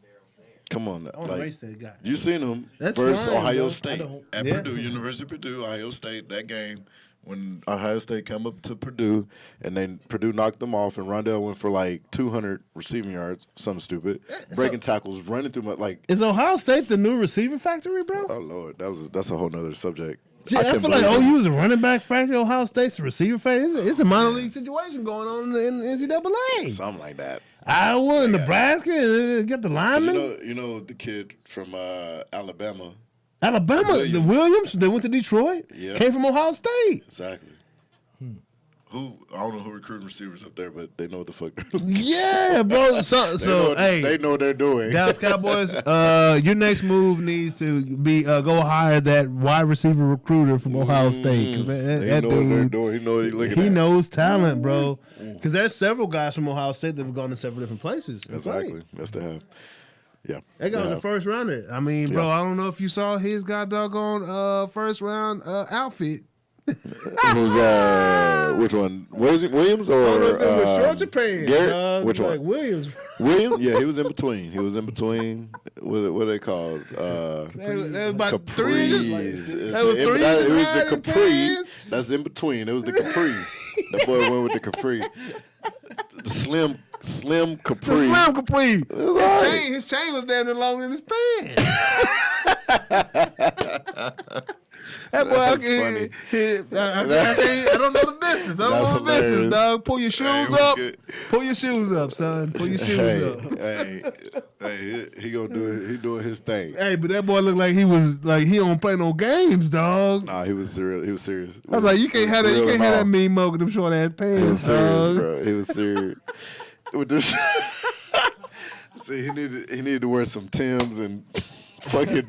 Come on, I want to like race that guy. you seen him That's versus fine, Ohio bro. State I don't- at yeah. Purdue, University of Purdue, Ohio State. That game when Ohio State come up to Purdue, and then Purdue knocked them off, and Rondell went for like 200 receiving yards, something stupid, breaking tackles, running through my like. Is Ohio State the new receiver factory, bro? Oh Lord, that's a whole nother subject. Gee, I couldn't feel like believe it. OU is a running back factory. Ohio State's a receiver factory. It's a minor league situation going on in the NCAA. Something like that. Iowa, Nebraska, get the linemen. You know the kid from Alabama. Alabama, the Williams, they went to Detroit. Yeah. Came from Ohio State. Exactly. Who I don't know who recruiting receivers up there, but they know what the fuck they're doing. Yeah, bro. They know what they're doing. Dallas Cowboys, your next move needs to be go hire that wide receiver recruiter from Ohio State, because They that know what they're dude, doing. He know what he's looking he at. knows talent, bro. Because there's several guys from Ohio State that have gone to several different places. That's right. Exactly. Yes, they have. Yeah. That guy was a first rounder. I mean, bro, Yeah. I don't know if you saw his god doggone first round outfit Which one? Williams or I don't know if it was shorts or pants. Garrett? Dog. Which Like one? Williams. Williams? Yeah, he was in between. What are they called? That was about 3 Capris. inches. That was 3 inches It was wide the in capri. pants. That's in between. It was the capri. That boy went with the capri. The slim capri. The slim capri. was His chain was damn near longer than his pants. That boy, That's funny. I don't know the distance. I don't That's know the distance, hilarious. dog. Pull your shoes it was up. good. Pull your shoes up, son. Pull your shoes up. Hey, he gonna do it. He doing his thing. Hey, but that boy looked like he don't play no games, dog. Nah, he was serious. He was serious. I was like, you can't have that. You can't have that mean mug with them short ass He was pants, serious, dog. bro. He was serious. With this, see, he needed to wear some Timbs and fucking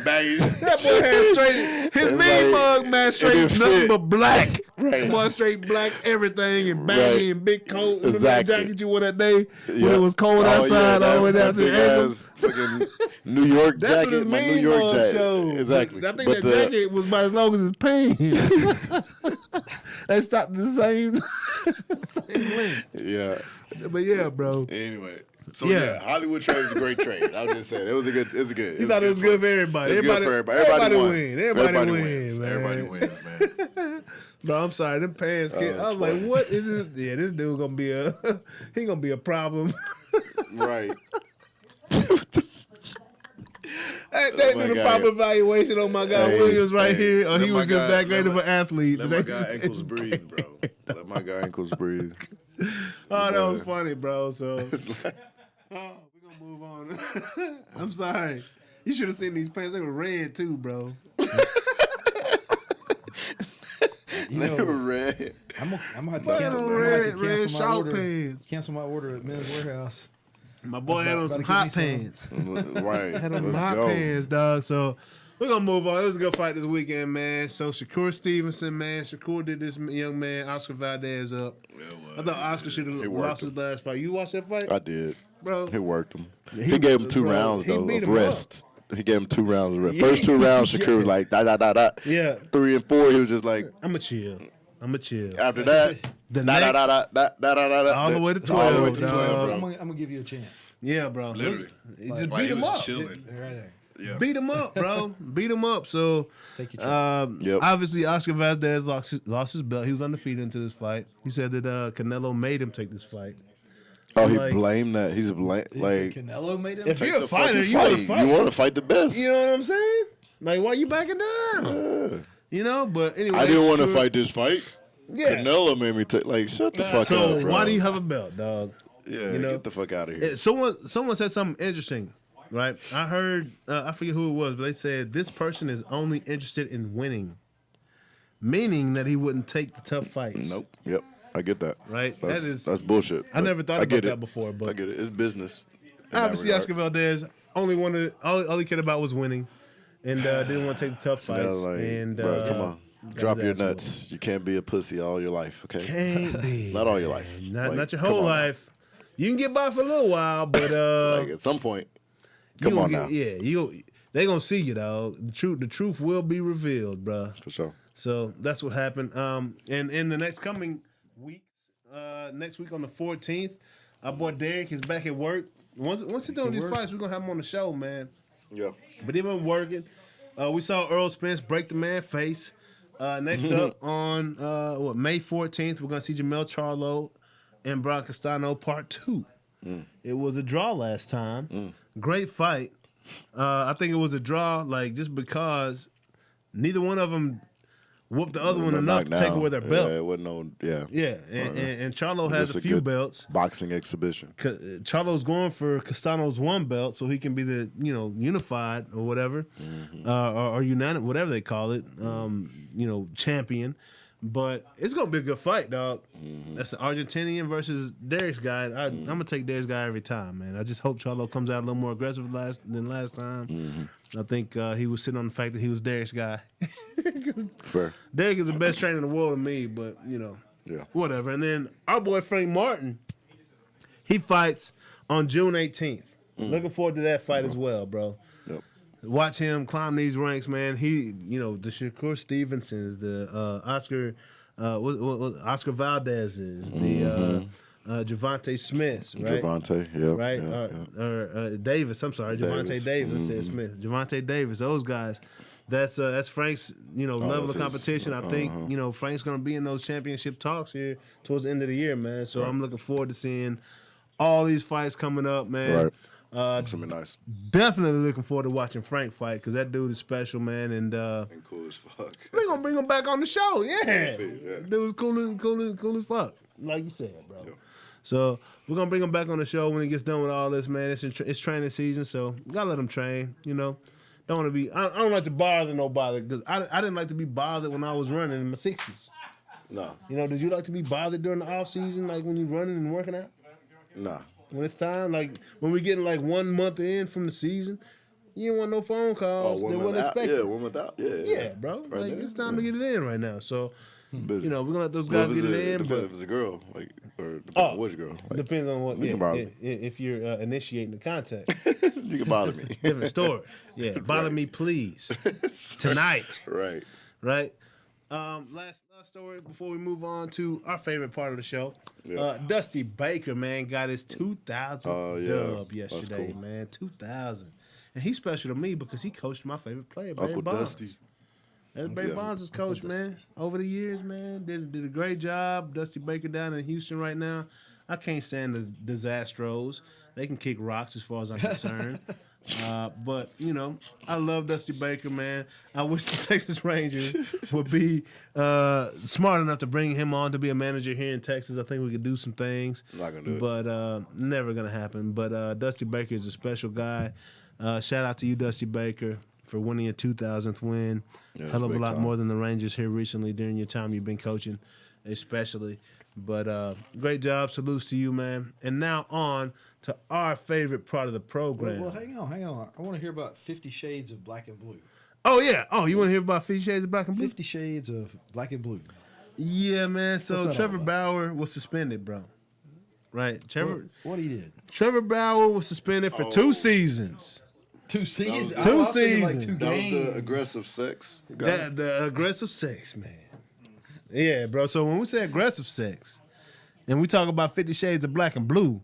baggy. That boy had straight his mean mug, man, straight didn't nothing fit. but black. Right. Boy, straight black everything and baggy Right. and big coat. Remember Exactly. that jacket you wore that day when Yeah. it was cold outside all the way down to the ankles. Fucking New York That's jacket. what his My New mean York mug jacket. showed. Exactly. I think But that jacket was about as long as his pants. They stopped the same length. Yeah. But yeah, bro. Anyway. So Yeah. yeah, Hollywood trade was a great trade. I was just saying it was good. You thought it was good for everybody. It's good for everybody won. win. Everybody win, man. Everybody wins, man. No, I'm sorry, them pants. Oh, I was like, what is this? Yeah, this dude gonna be he gonna be a problem. Right. They my did a guy. proper evaluation on my guy Hey, Williams right hey, here. Or let he my was just guy- that great let of an athlete. Let They my guy just- ankles breathe, bro. Let my guy ankles breathe. Oh, that was funny, bro. So It's like, we're gonna move on. I'm sorry. You should have seen these pants. They were red too, bro. You they know, were red. I'm gonna have to Boy, cancel, them I'm gonna have to red cancel my short order. pants. Cancel my order at Men's Warehouse. My boy had on About some to give hot me some. pants. Right. Had on some Let's hot go. pants, dog. So we're gonna move on. It was a good fight this weekend, man. So Shakur Stevenson, man. Shakur did this young man Oscar Valdez up. I thought Oscar should have worked lost his last fight. You watched that fight, I did. bro? He worked him. He- He gave him 2 bro, rounds he though beat of him up. rest. He gave him 2 rounds of rest. Yeah. First 2 rounds, Shakur was like da da da da. Yeah. 3 and 4, he was just like. I'ma chill. After that, The da da next- da da da da da da. All the way to All the way 12, to dog. 12, I'm bro. gonna give you a chance. Yeah, bro. Literally. Just Like beat he him was up. chilling. Right there. Yeah. Beat him up, bro. Beat him up. So, Take your chance. Yep. obviously, Oscar Valdez lost his belt. He was undefeated into this fight. He said that Canelo made him take this fight. Oh, he Like- blamed that. He's like. Canelo made him. If Take you're a the fighter, fucking you want to fight. fight. You want to fight the best. You know what I'm saying? Like, why you backing down? Yeah. You know, but anyway. I didn't want to Shakur- fight this fight. Yeah. Canelo made me take. Like, shut the fuck So up, bro. why do you have a belt, dog? Yeah, you know? get the fuck out of here. Someone said something interesting, right? I heard, I forget who it was, but they said this person is only interested in winning, meaning that he wouldn't take the tough fights. Nope. Yep. I get that. Right? That's bullshit. I never thought I about get that it. before, but I get it. It's business. in that obviously regard. Oscar Valdez only wanted all he cared about was winning, and didn't want to take the tough Yeah, fights. like, and bro, come on. got Drop his your ass whooped. nuts. You can't be a pussy all your life, okay? Can't be. Not all your life. Not Like, your come whole on now. life. You can get by for a little while, but Like, at some point, you come gonna on now. Yeah, they gonna see you, dog. The truth will be revealed, bruh. For sure. So that's what happened. And in the next coming weeks, next week on the 14th, our boy Derek is back at work. Once he's done with these fights, we're gonna have him on the show, man. Yeah. But he been working. We saw Earl Spence break the man face. Next up on May 14th, we're gonna see Jamel Charlo and Brian Castano Part 2. It was a draw last time. Great fight. I think it was a draw, like just because neither one of them whooped the other one enough to take away their belt. Yeah, it wasn't no. Yeah. Yeah, and Charlo has Just a few good belts. Boxing exhibition. Charlo's going for Castano's one belt, so he can be the unified or whatever, or united, whatever they call it, champion. But it's gonna be a good fight, dog. That's an Argentinian versus Derek's guy. I'm gonna take Derek's guy every time, man. I just hope Charlo comes out a little more aggressive than last time. I think he was sitting on the fact that he was Derek's guy. Fair. Derek is the best trainer in the world to me, but Yeah. whatever. And then our boy Frank Martin, he fights on June 18th. Looking forward to that fight as well, bro. Yep. watch him climb these ranks, man. He, the Shakur Stevensons, the Oscar Valdez's, the Javante Smiths, right? Javante, yeah. Right? Yeah. Davis, I'm sorry, Javante Davis. I said Smith. Javante Davis, those guys. That's Frank's, level of competition. I think, Frank's going to be in those championship talks here towards the end of the year, man. So I'm looking forward to seeing all these fights coming up, man. Right. It's going to be nice. Definitely looking forward to watching Frank fight because that dude is special, man. And cool as fuck. we're going to bring him back on the show. Yeah. Dude's cool as fuck, like you said, bro. Yeah. So we're going to bring him back on the show when he gets done with all this, man. It's training season, so you got to let him train, Don't want to be. I don't like to bother nobody because I didn't like to be bothered when I was running in my 60s. No. Did you like to be bothered during the off season, like when you're running and working out? Nah. When it's time, like when we're getting like 1 month in from the season, you didn't want no phone calls. They wasn't expected. Yeah, 1 month out. Yeah, bro. Right like there. It's time to get it in right now. So, Busy. we're gonna let those guys get it in. But if it's a girl, or which girl? Depends on what. If you're initiating the contact, you can bother me. Different story. Yeah, bother me, please. Tonight. Right. Last story before we move on to our favorite part of the show. Yeah. Dusty Baker, man, got his 2,000 dub yesterday, cool. Man. 2,000. And he's special to me because he coached my favorite player, Barry Bonds. Dusty. That's Barry Bonds' coach, man. Over the years, man. Did a great job. Dusty Baker down in Houston right now. I can't stand the Disastros. They can kick rocks as far as I'm concerned. But, I love Dusty Baker, man. I wish the Texas Rangers would be smart enough to bring him on to be a manager here in Texas. I think we could do some things. Not going to do it. But never going to happen. But Dusty Baker is a special guy. Shout out to you, Dusty Baker, for winning your 2,000th win. Yeah, hell of a lot more than the Rangers here recently during your time you've been coaching, especially. But great job. Salutes to you, man. And now on to our favorite part of the program. Well, hang on. I want to hear about 50 Shades of Black and Blue. Oh, yeah. Oh, you want to hear about 50 Shades of Black and Blue? 50 Shades of Black and Blue. Yeah, man. So Trevor Bauer was suspended, bro. Right? Trevor. What he did? Trevor Bauer was suspended for 2 seasons. 2 seasons? Two seasons. Like 2 games. That was the aggressive sex? The aggressive sex, man. Yeah, bro. So when we say aggressive sex, and we talk about 50 Shades of Black and Blue,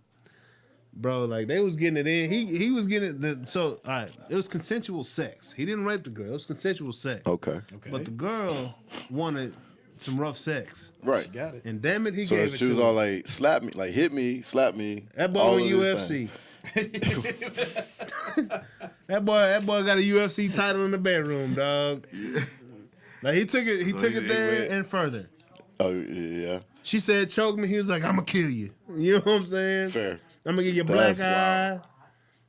bro, like they was getting it in. He was getting it. So, all right, it was consensual sex. He didn't rape the girl. It was consensual sex. Okay. But the girl wanted some rough sex. Right. She got it. And damn it, he so gave it to her. So she was all like, slap me, like hit me, slap me. That boy in UFC. That boy got a UFC title in the bedroom, dog. Like he took it there and further. Oh yeah. She said, "Choke me." He was like, "I'm gonna kill you." You know what I'm saying? Fair. I'm gonna give you a black eye. Wild.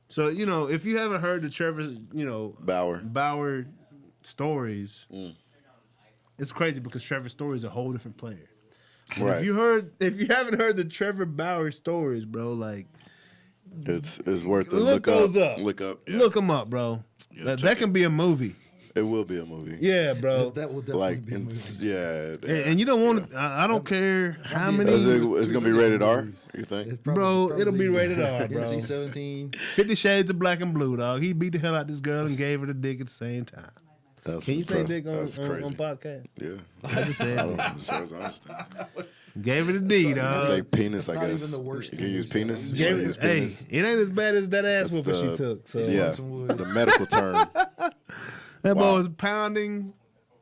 So if you haven't heard the Trevor, Bauer stories, it's crazy because Trevor's story is a whole different player. Right. If you haven't heard the Trevor Bauer stories, bro, like it's worth it. Look those up. Look up. Yeah. Look them up, bro. Yeah, that can be a movie. It will be a movie. Yeah, bro. That will definitely be a movie. Yeah. And you don't want to. I don't care how many. It's gonna be rated R. You think? Bro, it'll be rated R, bro. NC-17. 50 Shades of Black and Blue, dog. He beat the hell out this girl and gave her the dick at the same time. Can you say dick on podcast? Yeah. I just said as far as I understand. Gave her the D, dog. Say penis, I guess. Not even the worst. You can use penis. Hey, it ain't as bad as that ass whooping she took. So. Yeah, the medical term. That boy was pounding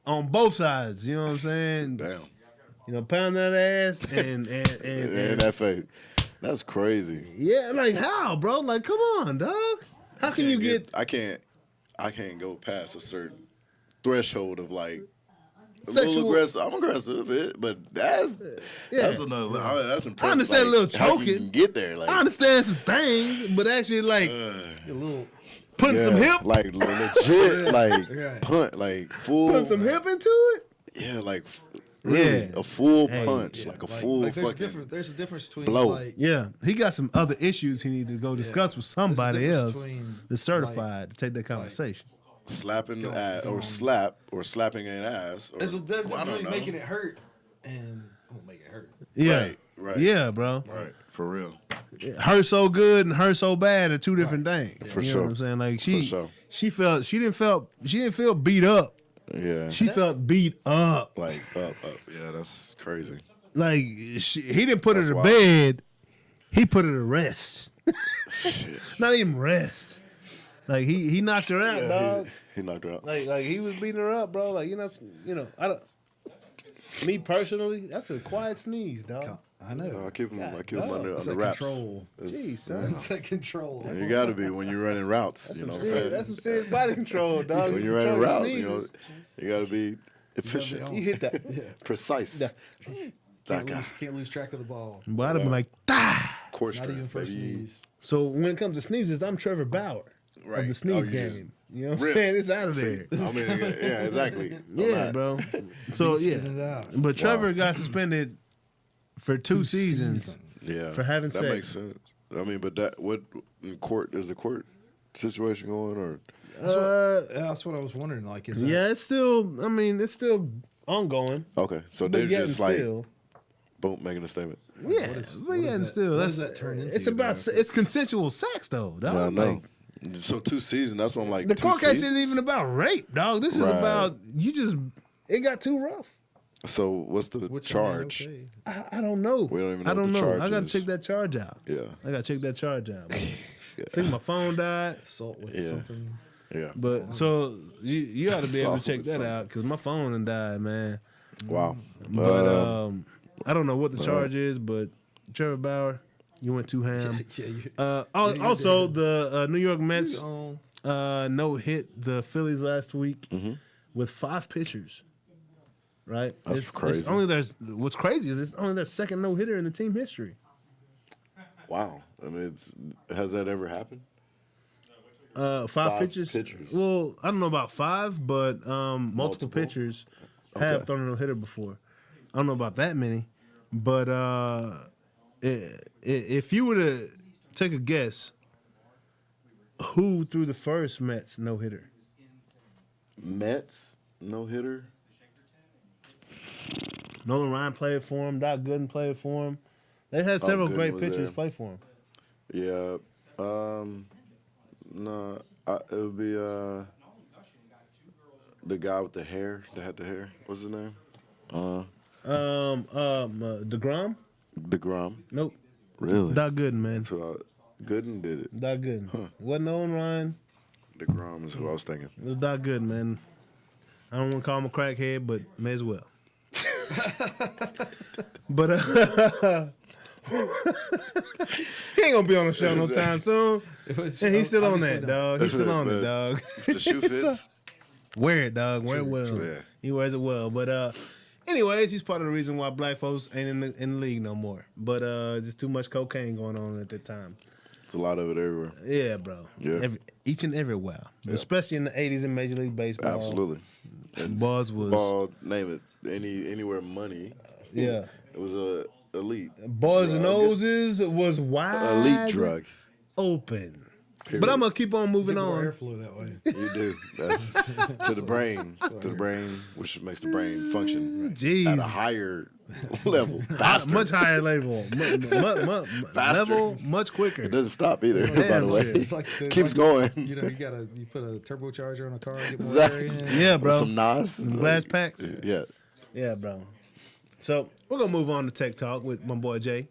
on both sides. You know what I'm saying? Damn. Pounding that ass and that face. That's crazy. Yeah, like how, bro? Like, come on, dog. How can you get? I can't go past a certain threshold of like. A Sexual. little aggressive. I'm aggressive, but that's another. That's impressive. I understand a little choking. You can get there. Like, I understand some things, but actually, like A little. putting some hip, like legit, like punt, like full. putting some hip into it. Yeah, like really a full punch, Yeah, like a full fucking. There's a difference between blow. like. Yeah, he got some other issues he needed to go discuss with somebody else that's certified to take that conversation. Slapping ass or slapping an ass. There's a difference between making it hurt and I'm gonna make it hurt. Yeah, right. Yeah, bro. Right, for real. It hurt so good and hurt so bad are two different things. For you sure. know what I'm saying? Like she didn't feel beat up. Yeah. She felt beat up. Like up. Yeah, that's crazy. Like he didn't put her That's to wild. bed. He put her to rest. Shit. Not even rest. Like he knocked her out, dog. He knocked her out. Like he was beating her up, bro. Like you know, I don't. Me personally, that's a quiet sneeze, dog. I know. No, I keep him under It's the like wraps. control. Jeez, son. It's like control. You got to be when you're running routes. You know what I'm saying? That's some serious body control, dog. When You you're running control routes, your sneezes. you got to be efficient, You hit that. precise. Can't lose track of the ball. But I'd have been like, ah. Core Not strength, even for a baby. sneeze. So when it comes to sneezes, I'm Trevor Bauer Right. of the Oh, sneeze you just game. You know what I'm rip. saying? It's out of See, there. I mean, yeah, exactly. Yeah, bro. So Beasting yeah, it out. but Trevor got suspended for two seasons Yeah, for having that sex. makes sense. I mean, but that what in court is the court situation going or That's what I was wondering. Like, is that, Yeah, it's still. I mean, it's still ongoing. okay? So But they're yet and just like still, boom, making a statement. yeah, is- but what yet is and that- still, what that's does that turn into, It's about though? it's consensual sex though, dog. Yeah, I know. Like, So 2 seasons. That's what I'm like. the 2 court case seasons? isn't even about rape, dog. This is Right. about you just. It got too rough. So what's the which, I mean, charge? okay. I don't know. We don't even know I what don't the know. charge I gotta is. check that charge out. Yeah, I gotta check that charge out. I yeah, think my phone died. Assault with Yeah. something. yeah. But so you ought to be able to Soft check with that something. out because my phone done died, man. Wow. But I don't know what the charge is, but Trevor Bauer, you went too ham. Yeah, you, Also, the New York Mets on. no hit the Phillies last week Mm-hmm. with 5 pitchers. Right, That's crazy. It's only what's crazy is it's only their second no hitter in the team history. Wow. I mean, has that ever happened? 5 5 pitchers. pitchers. Well, I don't know about 5, but multiple Multiple? pitchers have Okay. thrown a no hitter before. I don't know about that many, but if you were to take a guess, who threw the first Mets no hitter? Mets no hitter. Nolan Ryan played for him. Doc Gooden played for him. They had several Gooden great was pitchers there. play for him. Yeah. No, it would be the guy with the hair that had the hair. What's his name? DeGrom? DeGrom. Nope. Really? Doc Gooden, man. So Gooden did it. Doc Gooden. Wasn't Nolan Ryan. DeGrom is who I was thinking. It was Doc Gooden, man. I don't want to call him a crackhead, but may as well. But he ain't gonna be on the show no time soon. And he's still on that, dog. He's still on it, dog. If the shoe fits. Wear it, dog. Wear it well. true, yeah. He wears it well. But anyways, he's part of the reason why black folks ain't in the league no more. But just too much cocaine going on at that time. It's a lot of it everywhere. Yeah, bro. Yeah. Each and everywhere. Especially in the 80s in Major League Baseball. Absolutely. Buzz was. Ball, name it. Anywhere money. Yeah. It was a elite. Boys and drug. Noses was wide Elite drug. open. Period. But I'm gonna keep on moving More on. airflow that way. You do. That's to the brain. To the brain, which makes the brain function Jeez. at a higher level. Faster. Much higher level. Faster. Level much quicker. It doesn't stop either, by Damn the way. shit. It's like Keeps going. You know, you put a turbocharger on a car, get more Exactly. air in. Yeah, With bro. some Nas. glass packs? Yeah. Yeah, bro. So we're gonna move on to Tech Talk with my boy Jay.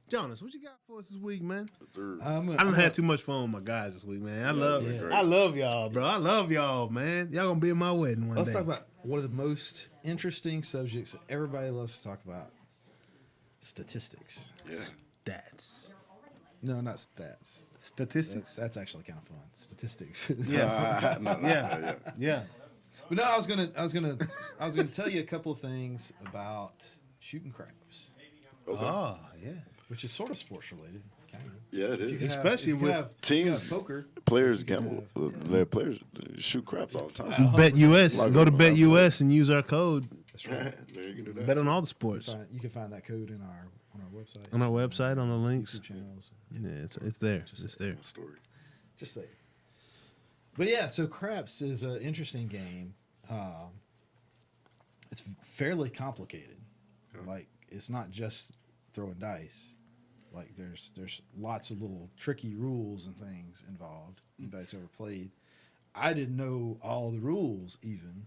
Jonas, what you got for us this week, man? I done had too much fun with my guys this week, man. I love y'all, bro. I love y'all, man. Y'all gonna be at my wedding one Let's day. talk about one of the most interesting subjects that everybody loves to talk about: statistics. Yeah. stats. No, not stats. Statistics. That's actually kind of fun. Statistics. Yeah. No, Yeah. Yeah. But no, I was gonna tell you a couple of things about shooting craps, Okay. Oh, yeah. which is sort of sports related. Kind of. Yeah, it If you is. have- Especially if you with have- if you teams- have poker. Players you can gamble. have- Their players shoot craps all the time. Bet US. Like Go to them, Bet absolutely. US and use our code. That's right. There you can do that. Bet on all the sports. You can find that code on our website. On our website, on the links. YouTube channels. Yeah, it's there. It's there. Story. Just say. But yeah, so craps is an interesting game. It's fairly complicated. Like it's not just throwing dice. Like there's lots of little tricky rules and things involved. Anybody's ever played? I didn't know all the rules even,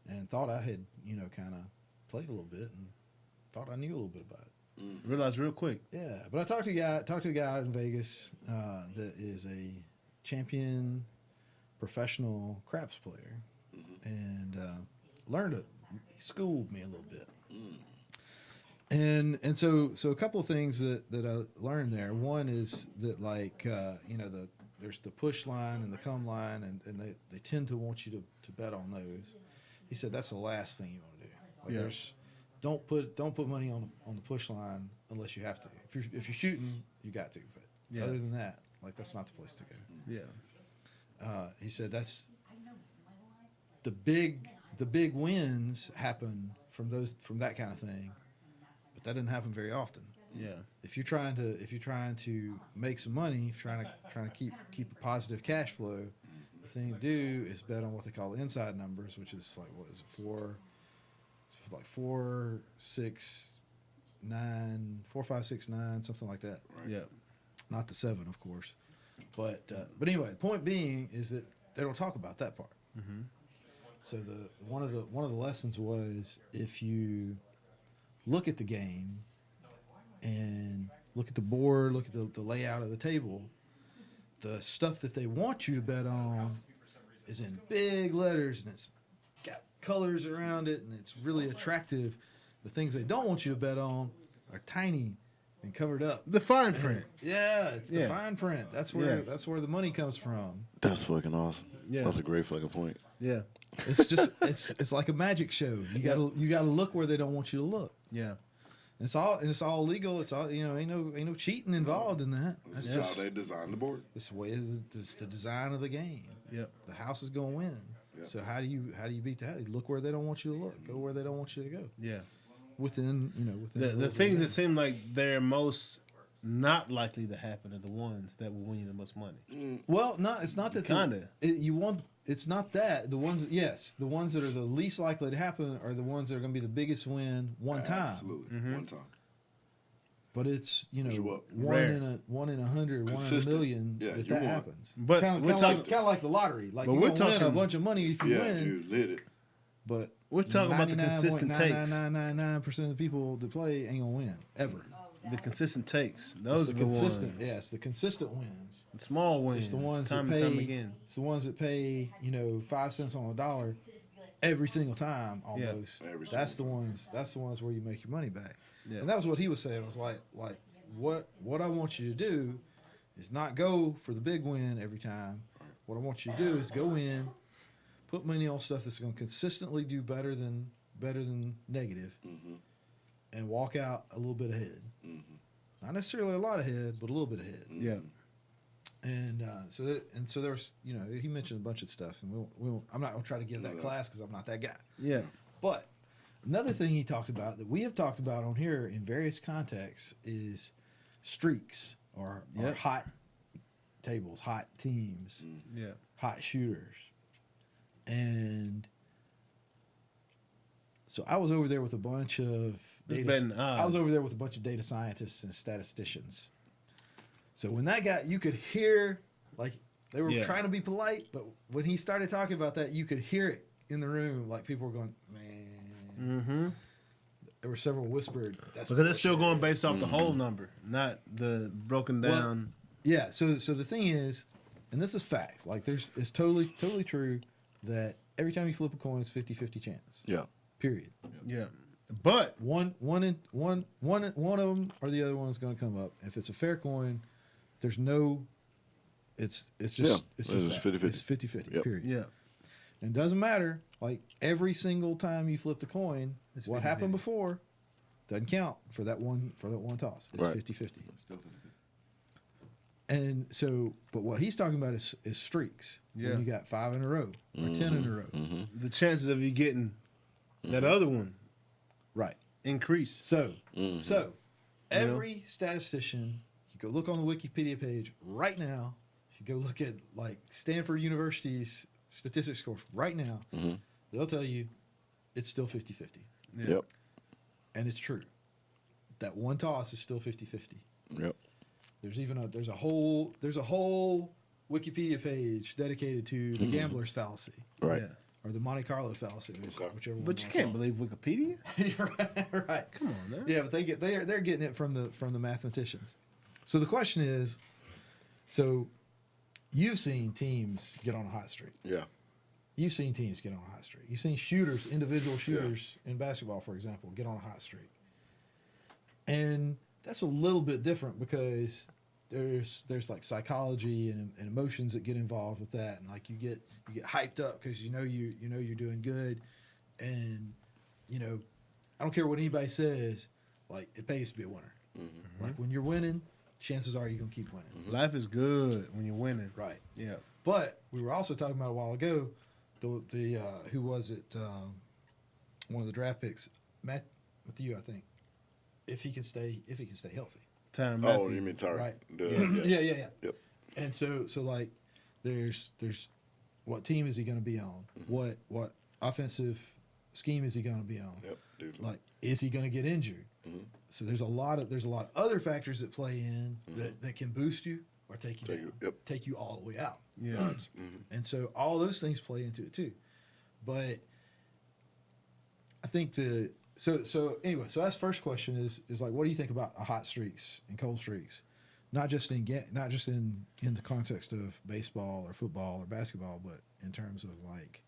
and thought I had kind of played a little bit and thought I knew a little bit about it. Realized real quick. Yeah, but I talked to a guy out in Vegas that is a champion professional craps player, and learned it. He schooled me a little bit. And so a couple of things that I learned there. One is that there's the push line and the come line, and they tend to want you to bet on those. He said that's the last thing you want to do. Like don't put money on the push line unless you have to. If you're shooting, you got to. But other than that, like that's not the place to go. Yeah. He said that's the big wins happen from that kind of thing. But that doesn't happen very often. Yeah. If you're trying to make some money, if you're trying to keep a positive cash flow, the thing to do is bet on what they call inside numbers, which is like what is it, 4, 6, 9, 4, 5, 6, 9, something like that. Right. Yeah. Not the 7, of course. But anyway, the point being is that they don't talk about that part. Mm-hmm. So one of the lessons was if you look at the game and look at the board, look at the layout of the table, the stuff that they want you to bet on is in big letters and it's got colors around it and it's really attractive. The things they don't want you to bet on are tiny and covered up. The fine print. Yeah, it's the fine print. That's where the money comes from. That's fucking awesome. Yeah. That's a great fucking point. Yeah. It's just it's like a magic show. You gotta look where they don't want you to look. Yeah. And it's all legal. It's all ain't no cheating involved in that. That's That's just how they designed the board. it's the way it's the design of the game. Yep. The house is gonna win. Yep. So how do you beat that? You look where they don't want you to look. Go where they don't want you to go. Yeah. Within The rules of things game. that seem like they're most not likely to happen are the ones that will win you the most money. Well, it's not that Kinda. you want. It's not that the ones. Yes, the ones that are the least likely to happen are the ones that are going to be the biggest win one time. Absolutely. One time. But it's Which what? one in 100, 1 in a Consistent. million Yeah, that you want. happens. But Kind we're of talking, like the lottery. Like But you're we're gonna win a talking- bunch of money if you Yeah, win. you lit it. But We're talking about the consistent takes. 99.999% of the people that play ain't gonna win ever. the consistent takes. It's Those the are the consistent. ones. Yeah, it's the consistent wins. The small wins. It's the ones time that and time pay. again. It's the ones that pay 5 cents on a dollar every single time almost. Every That's the single ones. That's the ones where you make your money back. Yeah. And that was what he was saying. It was like what I want you to do is not go for the big win every time. What I want you to do is go in, put money on stuff that's going to consistently do better than negative, and walk out a little bit ahead. Not necessarily a lot ahead, but a little bit ahead. Yeah. And so there was he mentioned a bunch of stuff, and I'm not going to try to give that class because I'm not that guy. Yeah. But another thing he talked about that we have talked about on here in various contexts is streaks or hot tables, hot teams, Yeah. hot shooters. And so I was over there with a bunch of Just betting odds. I was over there with a bunch of data scientists and statisticians. So when that guy, you could hear, like, they were trying to be polite, but when he started talking about that, you could hear it in the room. Like, people were going, man. Mm-hmm. There were several whispered. That's Because it's still bullshit." going based off the whole number, not the broken Well, down. Yeah. So the thing is, and this is facts. Like, it's totally true that every time you flip a coin, it's 50-50 chance. Yeah. Period. Yeah. But One of them or the other one is going to come up. If it's a fair coin, there's no. It's just It's that. 50-50. It's 50-50. Yep. Period. yeah. And it doesn't matter. Like, every single time you flipped a coin, It's what 50-50. happened before doesn't count for that one toss. It's Right. 50-50. And so, but what he's talking about is streaks. Yeah. When you got 5 in a row or 10 in a row. The chances of you getting that other one Right. increase. So every statistician, you go look on the Wikipedia page right now. If you go look at like Stanford University's statistics course right now, they'll tell you it's still 50-50. Yeah. Yep. And it's true. That one toss is still 50-50. Yep. There's a whole Wikipedia page dedicated to the gambler's fallacy Right. Yeah. or the Monte Carlo fallacy, whichever one. But you can't believe Wikipedia. right. Come on, man. Yeah, but they're getting it from the mathematicians. So the question is, so you've seen teams get on a hot streak. Yeah. You've seen teams get on a hot streak. You've seen individual shooters in basketball, for example, get on a hot streak. And that's a little bit different because there's like psychology and emotions that get involved with that, and like you get hyped up because you know you're doing good, and I don't care what anybody says, like it pays to be a winner. Mm-hmm. Like when you're winning, chances are you're gonna keep winning. Mm-hmm. Life is good when you're winning. Right. Yeah. But we were also talking about a while ago, the who was it? One of the draft picks, Matt, with you, I think. If he can stay healthy. Time. Oh, you mean Tyra? Right. Yeah. Yeah. Yep. And so like, there's what team is he going to be on? Mm-hmm. What offensive scheme is he going to be on? Yep. Dude. Like, is he going to get injured? Mm-hmm. So there's a lot of other factors that play in that can boost you or take you down, take you all the way out. Yeah. And so all those things play into it too. But I think so anyway, so that's first question is like, what do you think about hot streaks and cold streaks? Not just in the context of baseball or football or basketball, but in terms of like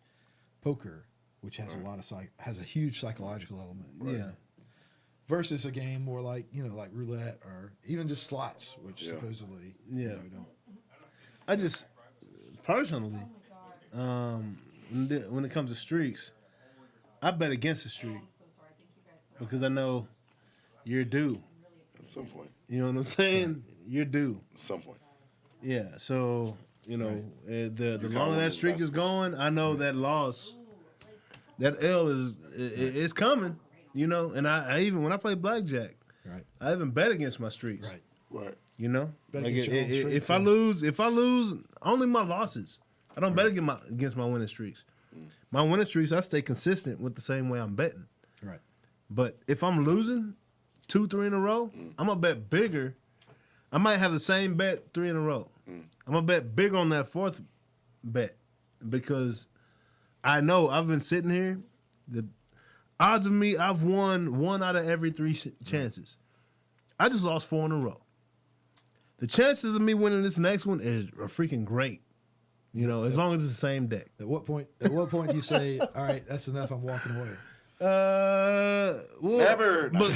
poker, which has has a huge psychological element. Right. Yeah. Versus a game more like like roulette or even just slots, which supposedly don't. I just personally, when it comes to streaks, I bet against the streak because I know you're due. At some point. You know what I'm saying? You're due. At some point. Yeah. So the longer that streak is going, I know that loss, that L is coming. And I even when I play blackjack, Right. I even bet against my streaks. Right. Right. Bet Like against your own streaks, if I lose, only my losses. I don't bet against my winning streaks. My winning streaks, I stay consistent with the same way I'm betting. Right. But if I'm losing 2-3 in a row, I'm gonna bet bigger. I might have the same bet 3 in a row. I'm gonna bet bigger on that fourth bet because I know I've been sitting here. The odds of me, I've won 1 out of every 3 chances. I just lost 4 in a row. The chances of me winning this next one are freaking great. As long as it's the same deck. At what point do you say, all right, that's enough, I'm walking away? Well, Never. But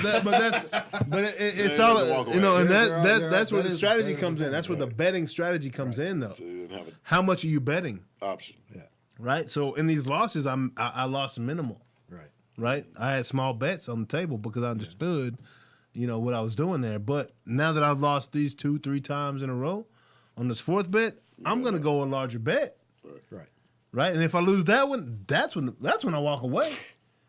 it's Yeah, all doesn't walk away. and There that's where that the is- strategy that is comes the in. That's where thing. the betting strategy comes in, though. So you didn't have an How much are you betting? option. Yeah. Right. So in these losses, I lost minimal. Right. Right. I had small bets on the table because I understood, what I was doing there. But now that I've lost these 2-3 times in a row, on this fourth bet, I'm gonna go a larger bet. Right. Right. And if I lose that one, that's when I walk away.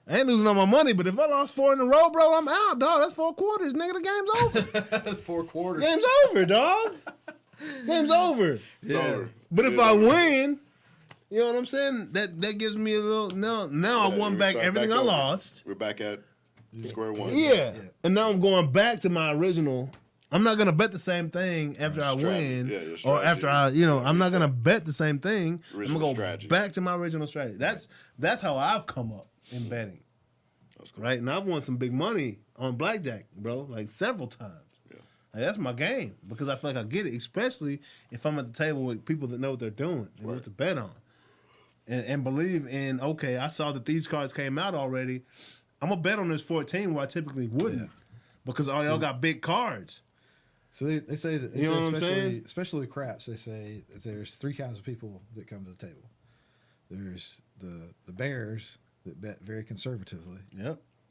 I ain't losing all my money, but if I lost 4 in a row, bro, I'm out, dog. That's 4 quarters, nigga. The game's over. That's 4 quarters. Game's over, dog. Game's over. It's over. But if It's I over. win, you know what I'm saying? That gives me a little. Now I won we back start everything I over. lost. We're back at square one. Yeah. And now I'm going back to my original. I'm not gonna bet the same thing after I Strategy. win, Yeah, your or strategy. after I'm not gonna bet the same thing. I'm Original gonna go strategy. back to my original strategy. That's how I've come up in betting. That's cool. Right, and I've won some big money on blackjack, bro, like several times. Yeah. Like, that's my game because I feel like I get it, especially if I'm at the table with people that know what they're doing and what to bet on, and believe in. Okay, I saw that these cards came out already. I'm gonna bet on this 14 where I typically wouldn't because all y'all got big cards. So they say that, You know what I'm saying? especially with craps, they say that there's 3 kinds of people that come to the table. There's the bears that bet very conservatively,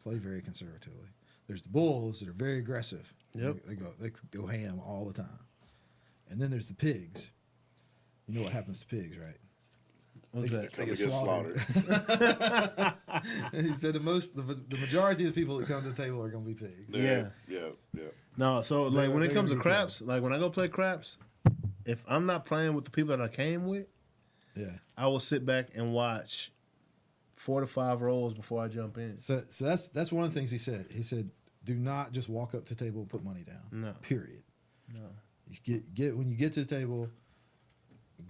play very conservatively. There's the bulls that are very aggressive. Yep. They go ham all the time. And then there's the pigs. You know what happens to pigs, right? What's that? Come They to get get slaughtered. And he said the majority of the people that come to the table are going to be pigs. Yeah. No, so like when it they're comes to gonna be craps, like when I go play craps, if I'm not playing with the people that I came with, Yeah. I will sit back and watch 4 to 5 rolls before I jump in. So that's one of the things he said. He said, do not just walk up to the table and put money down. No. Period. No. You get when you get to the table,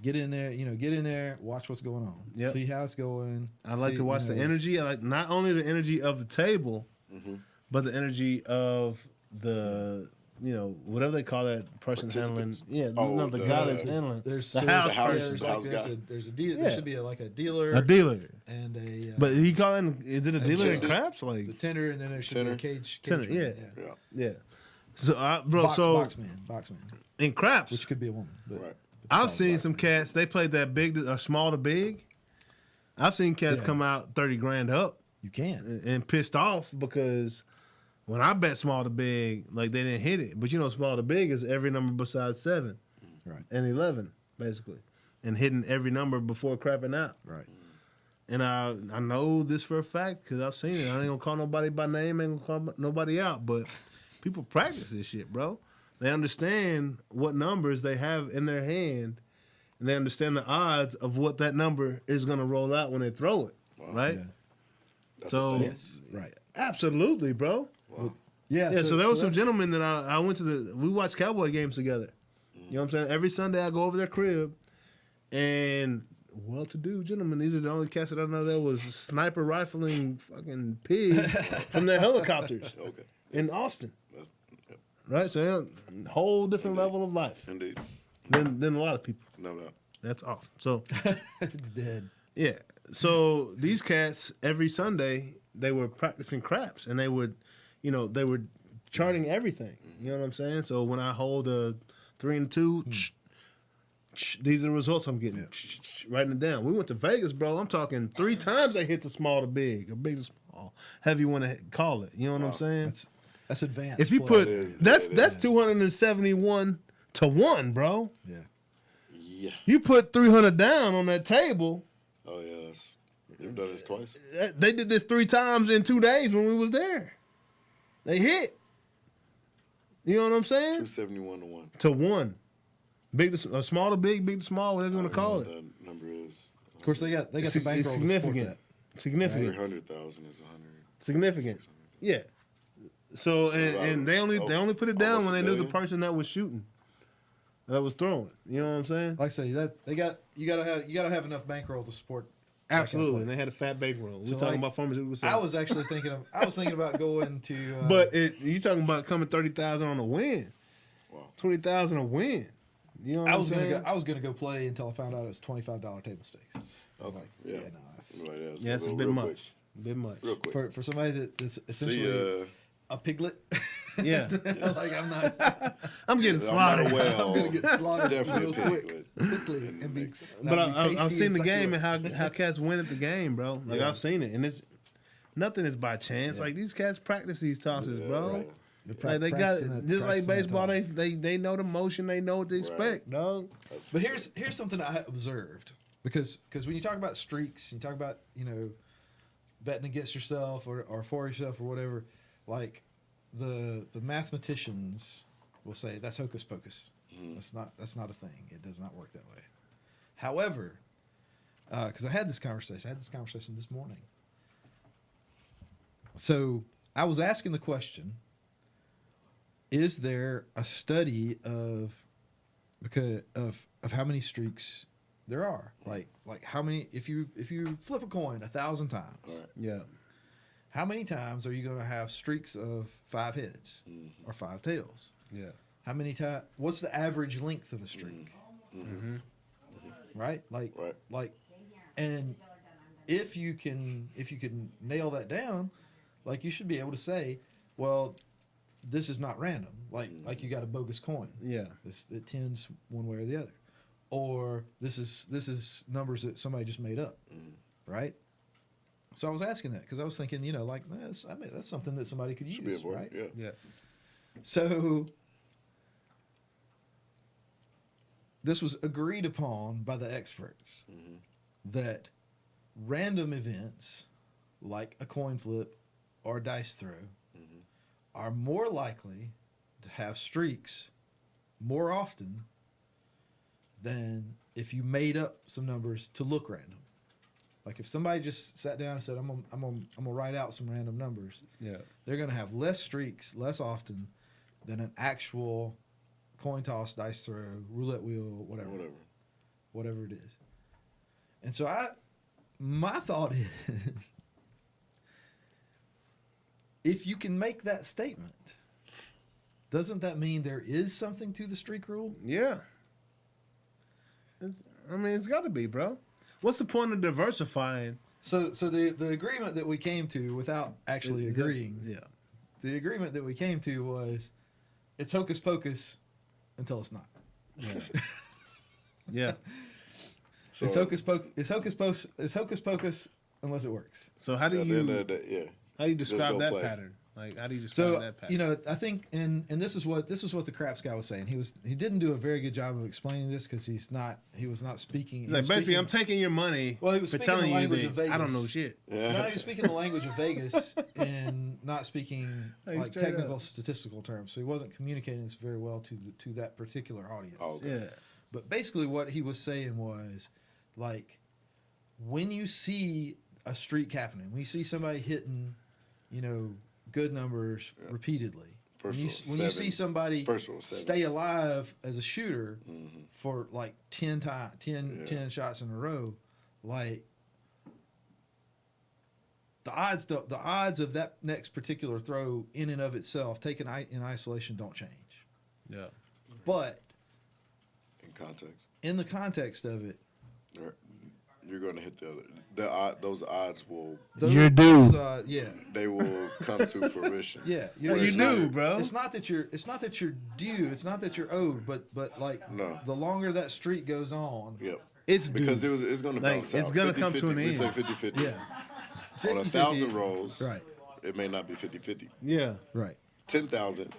get in there. Get in there. Watch what's going on. Yep. See how it's going. I like to watch the energy. I like not only the energy of the table, but the energy of the whatever they call that person handling. Yeah, the guy that's handling. There's the so- house yeah, person. there's a dealer. There should be a dealer. A dealer. And a. But he calling. Is it a dealer in tender. craps? Like the tender, and then there should be a cage. Tender, man, yeah. So, bro, boxman, in craps, which could be a woman. But Right. I've seen some cats. They played that big, small to big. I've seen cats come out 30 grand up you can. and pissed off because when I bet small to big, like they didn't hit it. But small to big is every number besides 7, Right. and 11, basically, and hitting every number before crapping out. Right. And I know this for a fact because I've seen it. I ain't gonna call nobody by name, ain't gonna call nobody out, but people practice this shit, bro. They understand what numbers they have in their hand, and they understand the odds of what that number is gonna roll out when they throw it, right? That's So, Yes. Right. absolutely, bro. Yeah. Yeah, so there was some that's- gentlemen that I went to we watched Cowboy games together. You know what I'm saying? Every Sunday I go over their crib, and well-to-do gentlemen, these are the only cats that I know that was sniper rifling fucking pigs from their helicopters Okay. in Austin. That's, yep. Right? So a whole different level of life Indeed. than a lot of people. No doubt. That's off. So it's dead. yeah. So these cats every Sunday they were practicing craps and they would charting everything. You know what I'm saying? So when I hold a 3 and 2, these are the results I'm getting. Writing it down. We went to Vegas, bro. I'm talking 3 times they hit the small to big, or big to small, however you want to call it. You know what I'm saying? That's advanced. If you play. put that's 271 to 1, bro. Yeah. Yeah. You put 300 down on that table. Oh yeah. You've done this twice. They did this 3 times in 2 days when we was there. They hit. You know what I'm saying? 271 to 1. To 1. Big to small to big, big to small, whatever you want to call it. That number is. Of course, they got the bankroll to support significant. that. Significant. 300,000 is 100. Significant. Yeah. So and they only put it down almost when they a knew the billion? person that was shooting, that was throwing. You know what I'm saying? Like I say, you gotta have enough bankroll to support. Absolutely. And they had a fat bankroll. We're talking about pharmaceutical. I was actually thinking about going to. But you talking about coming 30,000 on a win, Wow. 20,000 a win. You know what I I'm was saying? I was gonna go play until I found out it was $25 table stakes. I was like, Yeah. no, that's Like, Yes, it's a bit much. Bit much. Real quick. for somebody that's See, essentially a piglet. Yeah. Like I'm not. I'm getting slaughtered. Well, I'm gonna get slaughtered definitely real a quick, piglet. quickly, and be. But and be I've tasty seen and the game succulent. and how cats win at the game, bro. Like Yeah. I've seen it, and it's nothing is by chance. Like these cats practice these tosses, bro. right. Like they got Practicing that- just like practicing that baseball. toss. They know the motion. They know what to expect, dog. That's But here's something I observed because when you talk about streaks, you talk about betting against yourself or for yourself or whatever, like the mathematicians will say that's hocus pocus. That's not a thing. It does not work that way. However, because I had this conversation this morning. So I was asking the question: is there a study of how many streaks there are? Like how many? If you flip a coin 1,000 times, Right. Yeah. how many times are you going to have streaks of 5 heads or 5 tails? Yeah. How many times? What's the average length of a streak? Right? Right. And if you can nail that down, like you should be able to say, well, this is not random. Like you got a bogus coin. Yeah. It tends one way or the other, or this is numbers that somebody just made up, right? So I was asking that because I was thinking, that's something that somebody could Should be use, avoided. right? Yeah. Yeah. So this was agreed upon by the experts that random events like a coin flip or a dice throw are more likely to have streaks more often than if you made up some numbers to look random. Like if somebody just sat down and said, I'm gonna write out some random numbers, Yeah. they're gonna have less streaks less often than an actual coin toss, dice throw, roulette wheel, whatever. whatever it is. And so my thought is, if you can make that statement, doesn't that mean there is something to the streak rule? Yeah. It's got to be, bro. What's the point of diversifying? So the agreement that we came to without actually agreeing, the agreement that we came to was, it's hocus pocus until it's not. Yeah. So It's hocus pocus. It's hocus pocus unless it works. So how do at the end you of the day, how do you describe go that play. pattern? Like, how do you describe So that pattern? I think, and this is what the Craps guy was saying. He didn't do a very good job of explaining this because he was not speaking. He's like, basically, I'm taking your money Well, he was for speaking telling the you language that of Vegas. I don't know shit. Yeah. No, he was speaking the language of Vegas and not speaking Like, like straight technical up. statistical terms. So he wasn't communicating this very well to that particular audience. Oh, okay. Yeah. But basically, what he was saying was, like, when you see a streak happening, when you see somebody hitting, good numbers repeatedly. First when rule, you see somebody First rule, 7. stay alive as a shooter for like 10 shots in a row, like the odds of that next particular throw in and of itself, taken in isolation, don't change. Yeah. But In context, in the context of it, you're going to hit those odds will You're due. they will come to fruition. Yeah, You It's do, not- bro. It's not that you're due. It's not that you're owed. But like No. the longer that streak goes on, Yep. It's due. Because it's going to Like, bounce out. it's gonna come to an We end. say 50-50. yeah, On 1,000 rolls, right, it may not be 50-50. Yeah. right. 10,000,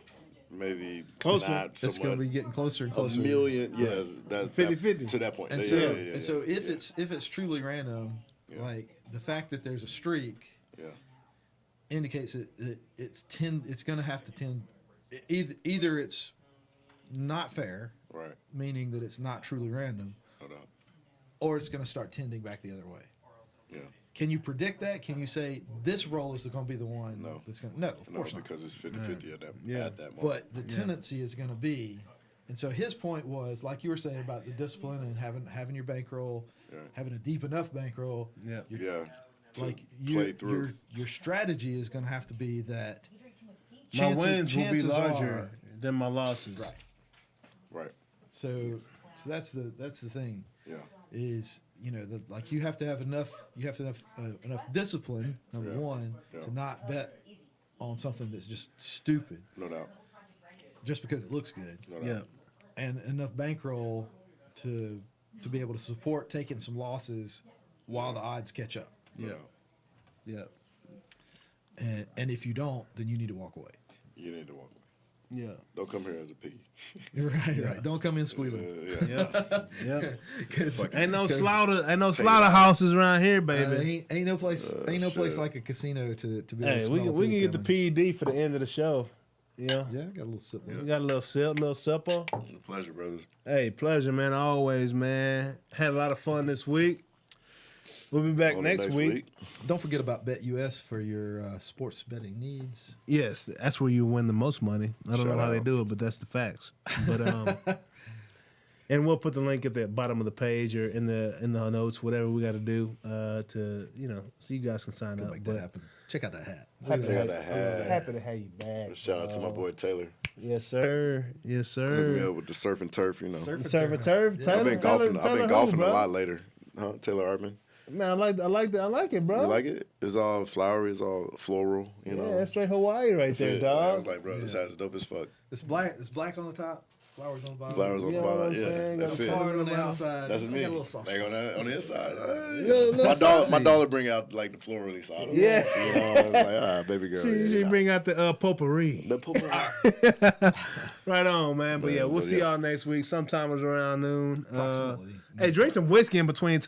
maybe Closer. not It's going to somewhat. be getting closer and A closer. million, yeah, that's 50-50. to that point. And Yeah, so, yeah, yeah, and so yeah, if it's truly random, Yeah. like the fact that there's a streak yeah. indicates that it's going to have to tend. Either it's not fair, Right, meaning that it's not truly random, no doubt. or it's going to start tending back the other way. Yeah, Can you predict that? Can you say this roll is going to be the one No. that's going to? No, of no, course not. because it's 50-50 at that Yeah. moment. But the tendency is going to be, and so his point was, like you were saying about the discipline and having your bankroll, Yeah. having a deep enough bankroll. Yeah. Yeah, to Like play through. your strategy is going to have to be that My wins will be chances larger are- than my losses. right. Right, So that's the thing yeah, is, like you have to have enough enough discipline, number Yeah. one, Yeah. to not bet on something that's just stupid no doubt. just because it looks good, No doubt. Yeah. and enough bankroll to be able to support taking some losses while the odds catch up. No Yeah. doubt. Yeah. And if you don't, then you need to walk away. You need to walk away. Yeah. Don't come here as a piggy. Right. Don't come in squealing. Yeah. Yeah. 'Cause- Ain't no 'cause, slaughterhouses around here, baby. ain't no place shit. like a casino to be able to Hey, smell we the can food get the coming. PED for the end of the show. Yeah. Yeah, I got a little sip. We got a little supper. Pleasure, brothers. Hey, pleasure, man. Always, man. Had a lot of fun this week. We'll be back On the next week. Don't forget about BetUS for your sports betting needs. Yes, that's where you win the most money. I don't know Shout how they out. do it, but that's the facts. But and we'll put the link at the bottom of the page or in the notes, whatever we got to do to so you guys can sign Go up. make But that happen. Check out that hat. happy, Check out that hat. happy to have you back. Shout out to my boy Taylor. Yes, sir. Yes, Hook me sir. up with the surf and turf, Serve and turf. Yeah. I've been golfing a lot later. Huh? Taylor Artman. Man, I like it, bro. You like it? It's all flowery. It's all floral. You know. Yeah, that's straight Hawaii right there, I dog. was like, bro, this hat's dope as fuck. It's black. It's black on the top. Flowers on the bottom. Flowers on You the know what bottom. I'm Yeah, saying? that Got fit. the Hard on the outside. That's I me. got a little sauce. Like on the inside. Little my saucy. daughter bring out like the florally side. Of Yeah. it, you know, I was like, ah, baby girl. She yeah. bring out the potpourri. The potpourri. Right on, man. But yeah, we'll but see yeah. y'all next week. Sometime around noon. Approximately. Hey, drink some whiskey in between